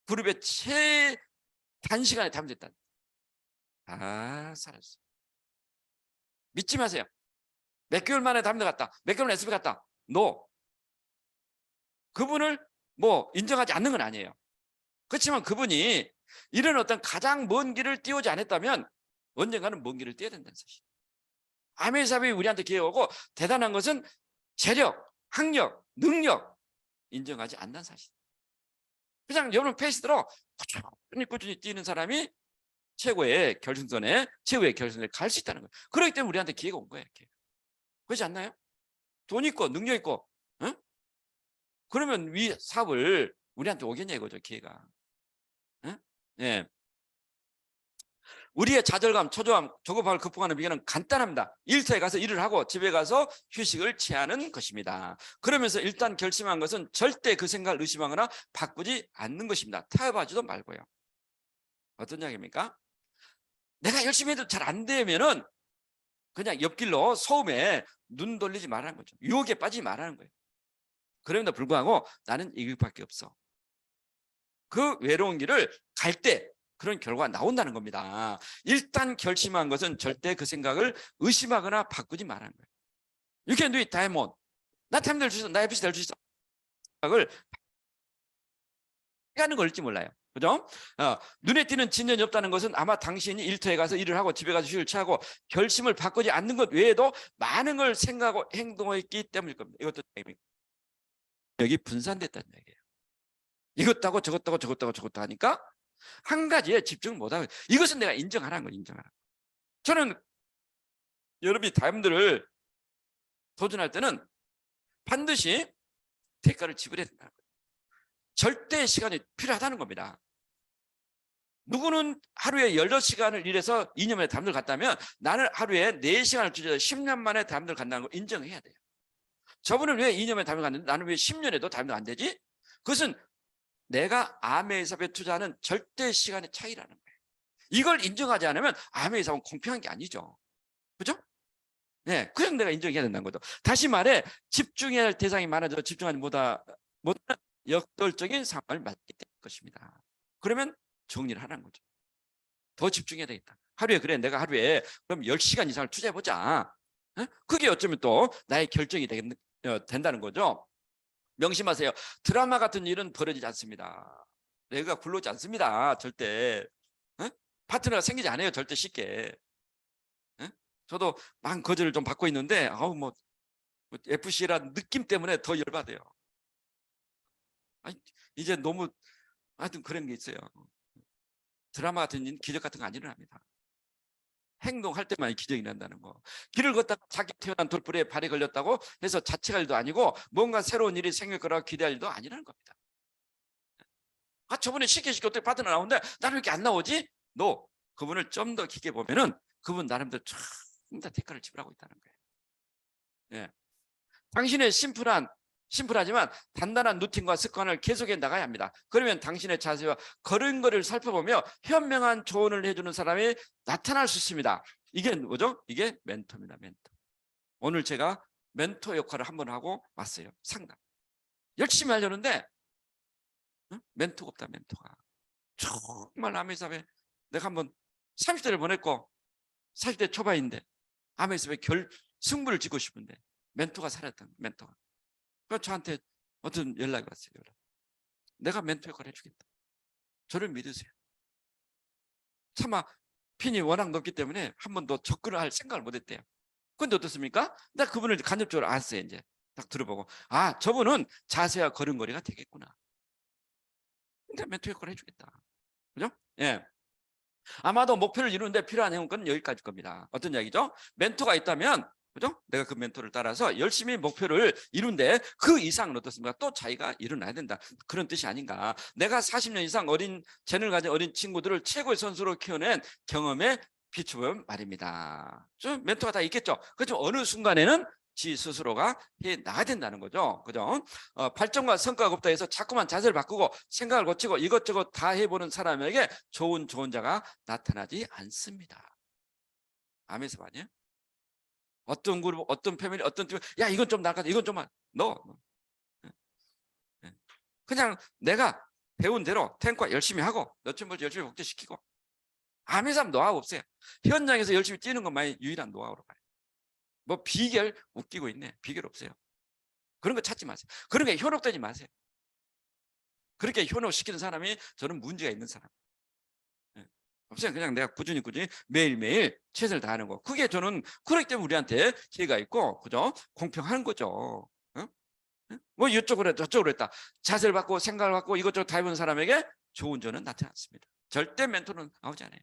S1: 그룹의 단시간에 다이아몬드 됐다. 사라졌어. 믿지 마세요. 몇 개월 만에 다이아몬드 갔다. 몇 개월 만에 SP 갔다. 그분을 인정하지 않는 건 아니에요. 그렇지만 그분이 이런 어떤 가장 먼 길을 뛰어오지 않았다면 언젠가는 먼 길을 뛰어야 된다는 사실. 아메사업이 우리한테 기회가 오고 대단한 것은 재력, 학력, 능력 인정하지 않는 사실. 그냥 여러분 페이스대로 꾸준히 뛰는 사람이 최후의 결승선에 갈 수 있다는 거예요. 그렇기 때문에 우리한테 기회가 온 거예요. 그렇지 않나요? 돈 있고 능력 있고 그러면 이 사업을 우리한테 오겠냐 이거죠. 기회가. 예. 우리의 좌절감, 초조함, 조급함을 극복하는 비결은 간단합니다. 일터에 가서 일을 하고 집에 가서 휴식을 취하는 것입니다. 그러면서 일단 결심한 것은 절대 그 생각을 의심하거나 바꾸지 않는 것입니다. 타협하지도 말고요. 어떤 이야기입니까? 내가 열심히 해도 잘 안 되면은 그냥 옆길로 소음에 눈 돌리지 말라는 거죠. 유혹에 빠지지 말라는 거예요. 그럼에도 불구하고 나는 이 길밖에 없어. 그 외로운 길을 갈 때 그런 결과가 나온다는 겁니다. 일단 결심한 것은 절대 그 생각을 의심하거나 바꾸지 말라는 거예요. You can do it, Diamond. 나 타임 될 수 있어. 나 FC 될 수 있어. 생각을 하는 걸지 몰라요. 그죠? 눈에 띄는 진전이 없다는 것은 아마 당신이 일터에 가서 일을 하고 집에 가서 휴식을 취하고 결심을 바꾸지 않는 것 외에도 많은 걸 생각하고 행동했기 때문일 겁니다. 이것도 여기 분산됐다는 얘기예요. 이것도 하고 저것도 하고 저것도 하고 저것도 하니까 한 가지에 집중을 못하고 이것은 내가 인정하라는 거예요. 인정하라. 저는 여러분이 다이아몬드를 도전할 때는 반드시 대가를 지불해야 된다는 거예요. 절대 시간이 필요하다는 겁니다. 누구는 하루에 18시간을 일해서 2년 만에 다이아몬드를 갔다면 나는 하루에 4시간을 투자해서 10년 만에 다이아몬드를 간다는 걸 인정해야 돼요. 저분은 왜 2년 만에 다이아몬드 갔는데 나는 왜 10년에도 다이아몬드가 안 되지? 그것은 내가 아메이 사업에 투자하는 절대 시간의 차이라는 거예요. 이걸 인정하지 않으면 아메이 사업은 공평한 게 아니죠. 그죠? 네, 그래서 내가 인정해야 된다는 거죠. 다시 말해 집중해야 할 대상이 많아져 집중하지 못하는 역돌적인 상황을 맞게 될 것입니다. 그러면 정리를 하라는 거죠. 더 집중해야 되겠다. 하루에 그래 내가 하루에 그럼 10시간 이상을 투자해보자. 그게 어쩌면 또 나의 결정이 된다는 거죠. 명심하세요. 드라마 같은 일은 벌어지지 않습니다. 내가 굴러오지 않습니다. 절대. 파트너가 생기지 않아요. 절대 쉽게. 저도 막 거절을 좀 받고 있는데 뭐 FC라는 느낌 때문에 더 열받아요. 아니, 이제 너무 하여튼 그런 게 있어요. 드라마 같은 일, 기적 같은 거 안 일어납니다. 행동할 때만 기적이 난다는 거. 길을 걷다가 자기 태어난 돌부리에 발이 걸렸다고 해서 자책할 일도 아니고 뭔가 새로운 일이 생길 거라고 기대할 일도 아니라는 겁니다. 저분이 쉽게 어떻게 파트너 나오는데 나는 왜 이렇게 안 나오지? 너 그분을 좀 더 깊게 보면은 그분 나름대로 다 대가를 지불하고 있다는 거예요. 예. 당신의 심플하지만 단단한 루틴과 습관을 계속해 나가야 합니다. 그러면 당신의 자세와 걸음걸이를 살펴보며 현명한 조언을 해주는 사람이 나타날 수 있습니다. 이게 뭐죠? 이게 멘토입니다. 멘토. 오늘 제가 멘토 역할을 한번 하고 왔어요. 상담. 열심히 하려는데 멘토가 없다. 멘토가. 정말 아메이사에 내가 한번 30대를 보냈고 40대 초반인데 아메이사에 승부를 짓고 싶은데 멘토가 살았던 멘토가. 그래서 저한테 어떤 연락이 왔어요. 내가 멘토 역할을 해주겠다. 저를 믿으세요. 차마 핀이 워낙 높기 때문에 한 번도 접근을 할 생각을 못했대요. 근데 어떻습니까? 나 그분을 간접적으로 알았어요. 이제 딱 들어보고 저분은 자세와 걸음걸이가 되겠구나. 근데 멘토 역할을 해주겠다. 그죠? 예. 아마도 목표를 이루는데 필요한 행운권은 여기까지 겁니다. 어떤 이야기죠? 멘토가 있다면 그죠? 내가 그 멘토를 따라서 열심히 목표를 이룬데 그 이상은 어떻습니까? 또 자기가 일어나야 된다. 그런 뜻이 아닌가. 내가 40년 이상 재능을 가진 어린 친구들을 최고의 선수로 키워낸 경험에 비추면 말입니다. 좀 멘토가 다 있겠죠. 그렇지만 어느 순간에는 지 스스로가 해 나가야 된다는 거죠. 그죠? 발전과 성과가 없다 해서 자꾸만 자세를 바꾸고 생각을 고치고 이것저것 다 해보는 사람에게 좋은 자가 나타나지 않습니다. 아멘서 아니에요? 어떤 그룹, 어떤 패밀리, 어떤 팀, 야 이건 좀 나가자, 이건 좀 너. 그냥 내가 배운 대로 탱과 열심히 하고 너처럼 열심히 복제시키고 아멘 사람 노하우 없어요. 현장에서 열심히 뛰는 것만이 유일한 노하우로 봐요. 뭐 비결 웃기고 있네. 비결 없어요. 그런 거 찾지 마세요. 그런 게 현혹되지 마세요. 그렇게 현혹시키는 사람이 저는 문제가 있는 사람. 없어요. 그냥 내가 꾸준히 매일매일 최선을 다하는 거. 그게 저는 그렇기 때문에 우리한테 기회가 있고, 그죠? 공평한 거죠. 뭐 이쪽으로 했다, 저쪽으로 했다. 자세를 받고 생각을 받고 이것저것 다 해본 사람에게 좋은 점은 나타났습니다. 절대 멘토는 나오지 않아요.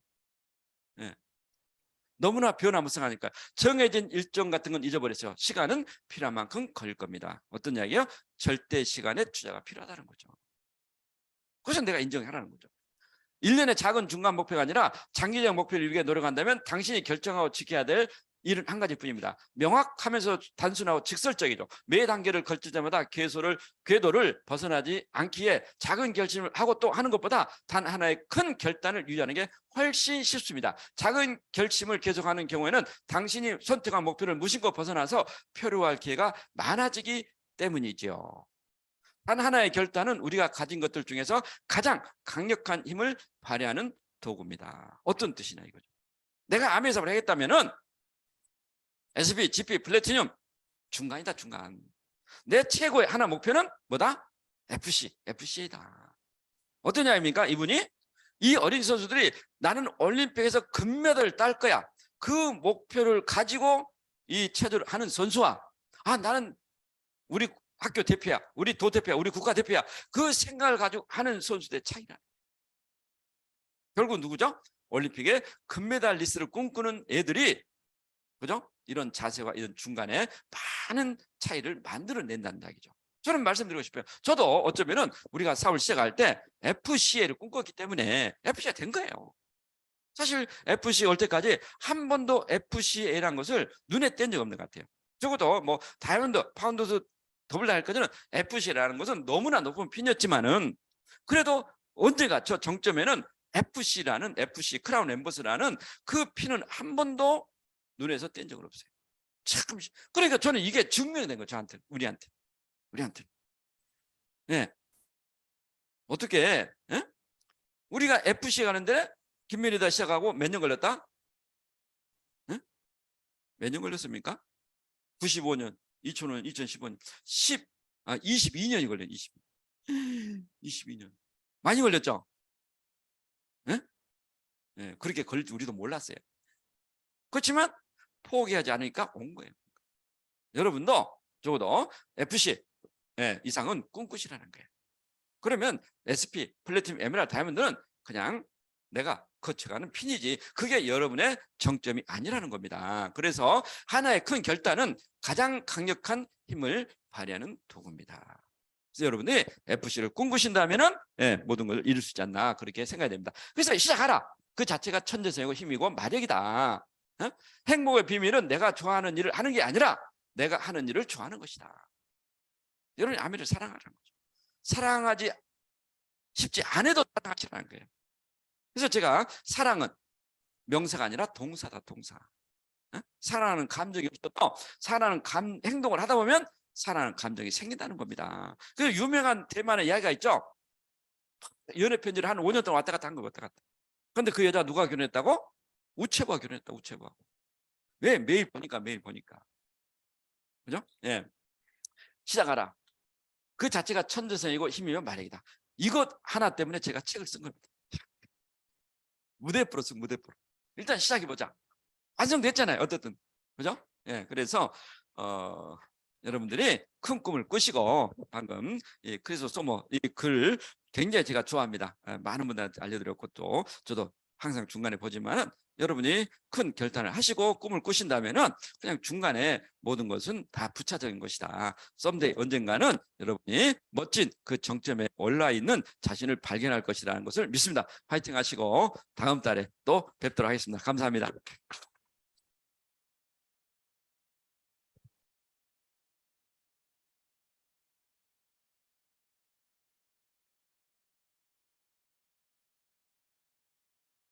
S1: 너무나 변화무쌍하니까 정해진 일정 같은 건 잊어버렸어요. 시간은 필요한 만큼 걸릴 겁니다. 어떤 이야기요? 절대 시간에 투자가 필요하다는 거죠. 그것은 내가 인정하라는 거죠. 1년의 작은 중간 목표가 아니라 장기적 목표를 이루기 위해 노력한다면 당신이 결정하고 지켜야 될 일은 한 가지뿐입니다. 명확하면서 단순하고 직설적이죠. 매 단계를 걸칠 때마다 궤도를 벗어나지 않기에 작은 결심을 하고 또 하는 것보다 단 하나의 큰 결단을 유지하는 게 훨씬 쉽습니다. 작은 결심을 계속하는 경우에는 당신이 선택한 목표를 무심코 벗어나서 표류할 기회가 많아지기 때문이죠. 단 하나의 결단은 우리가 가진 것들 중에서 가장 강력한 힘을 발휘하는 도구입니다. 어떤 뜻이냐 이거죠. 내가 암의 사업을 하겠다면은 SP, GP, 플래티늄 중간이다. 중간. 내 최고의 하나 목표는 뭐다? FC다. 어떤 이야기입니까? 이분이 이 어린 선수들이 나는 올림픽에서 금메달을 딸 거야. 그 목표를 가지고 이 체조를 하는 선수와 나는 우리 학교 대표야, 우리 도 대표야, 우리 국가 대표야. 그 생각을 가지고 하는 선수들의 차이라. 결국 누구죠? 올림픽에 금메달리스트를 꿈꾸는 애들이 그죠? 이런 자세와 이런 중간에 많은 차이를 만들어낸다는 이야기죠. 저는 말씀드리고 싶어요. 저도 어쩌면은 우리가 사업을 시작할 때 FCA를 꿈꿨기 때문에 FCA 된 거예요. 사실 FCA 올 때까지 한 번도 FCA라는 것을 눈에 띈 적 없는 것 같아요. 적어도 뭐 다이아몬드, 파운드스, 더블 다이까지는 FC라는 것은 너무나 높은 핀이었지만은 그래도 언제가 저 정점에는 FC라는 FC 크라운 엠버스라는 그 핀은 한 번도 눈에서 뗀 적은 없어요. 참, 그러니까 저는 이게 증명이 된 거예요. 저한테, 우리한테. 네. 어떻게? 네? 우리가 FC에 가는데 김면이다 시작하고 몇 년 걸렸다? 응? 몇 년 걸렸습니까? 95년, 2005년, 2015년, 22년이 걸려요. 22년. 많이 걸렸죠? 응? 네, 그렇게 걸릴 줄 우리도 몰랐어요. 그렇지만 포기하지 않으니까 온 거예요. 여러분도 적어도 FC 이상은 꿈꾸시라는 거예요. 그러면 SP, 플래티넘, 에메랄드, 다이아몬드는 그냥 내가 거쳐가는 핀이지 그게 여러분의 정점이 아니라는 겁니다. 그래서 하나의 큰 결단은 가장 강력한 힘을 발휘하는 도구입니다. 그래서 여러분이 FC를 꿈꾸신다면은 모든 걸 이룰 수 있지 않나 그렇게 생각이 됩니다. 그래서 시작하라. 그 자체가 천재성이고 힘이고 마력이다. 행복의 비밀은 내가 좋아하는 일을 하는 게 아니라 내가 하는 일을 좋아하는 것이다. 여러분이 아미를 사랑하라는 거죠. 사랑하지 싶지 않아도 사랑하시라는 거예요. 그래서 제가 사랑은 명사가 아니라 동사다, 동사. 사랑하는 감정이 없어도 사랑하는 행동을 하다 보면 사랑하는 감정이 생긴다는 겁니다. 그 유명한 대만의 이야기가 있죠. 연애 편지를 한 5년 동안 왔다 갔다 한 거 왔다 갔다. 그런데 그 여자 누가 결혼했다고? 우체부가 결혼했다, 우체부하고. 왜? 매일 보니까, 매일 보니까. 그죠? 예. 시작하라. 그 자체가 천재성이고 힘이면 마력이다. 이것 하나 때문에 제가 책을 쓴 겁니다. 무대 프로 쓴 무대 프로. 일단 시작해보자. 완성됐잖아요. 어쨌든. 그죠? 예. 그래서, 여러분들이 큰 꿈을 꾸시고, 방금, 크리스 소모, 이 글 굉장히 제가 좋아합니다. 많은 분들한테 알려드렸고, 또, 저도 항상 중간에 보지만은, 여러분이 큰 결단을 하시고 꿈을 꾸신다면은 그냥 중간에 모든 것은 다 부차적인 것이다. 썸데이 언젠가는 여러분이 멋진 그 정점에 올라 있는 자신을 발견할 것이라는 것을 믿습니다. 파이팅 하시고 다음 달에 또 뵙도록 하겠습니다. 감사합니다.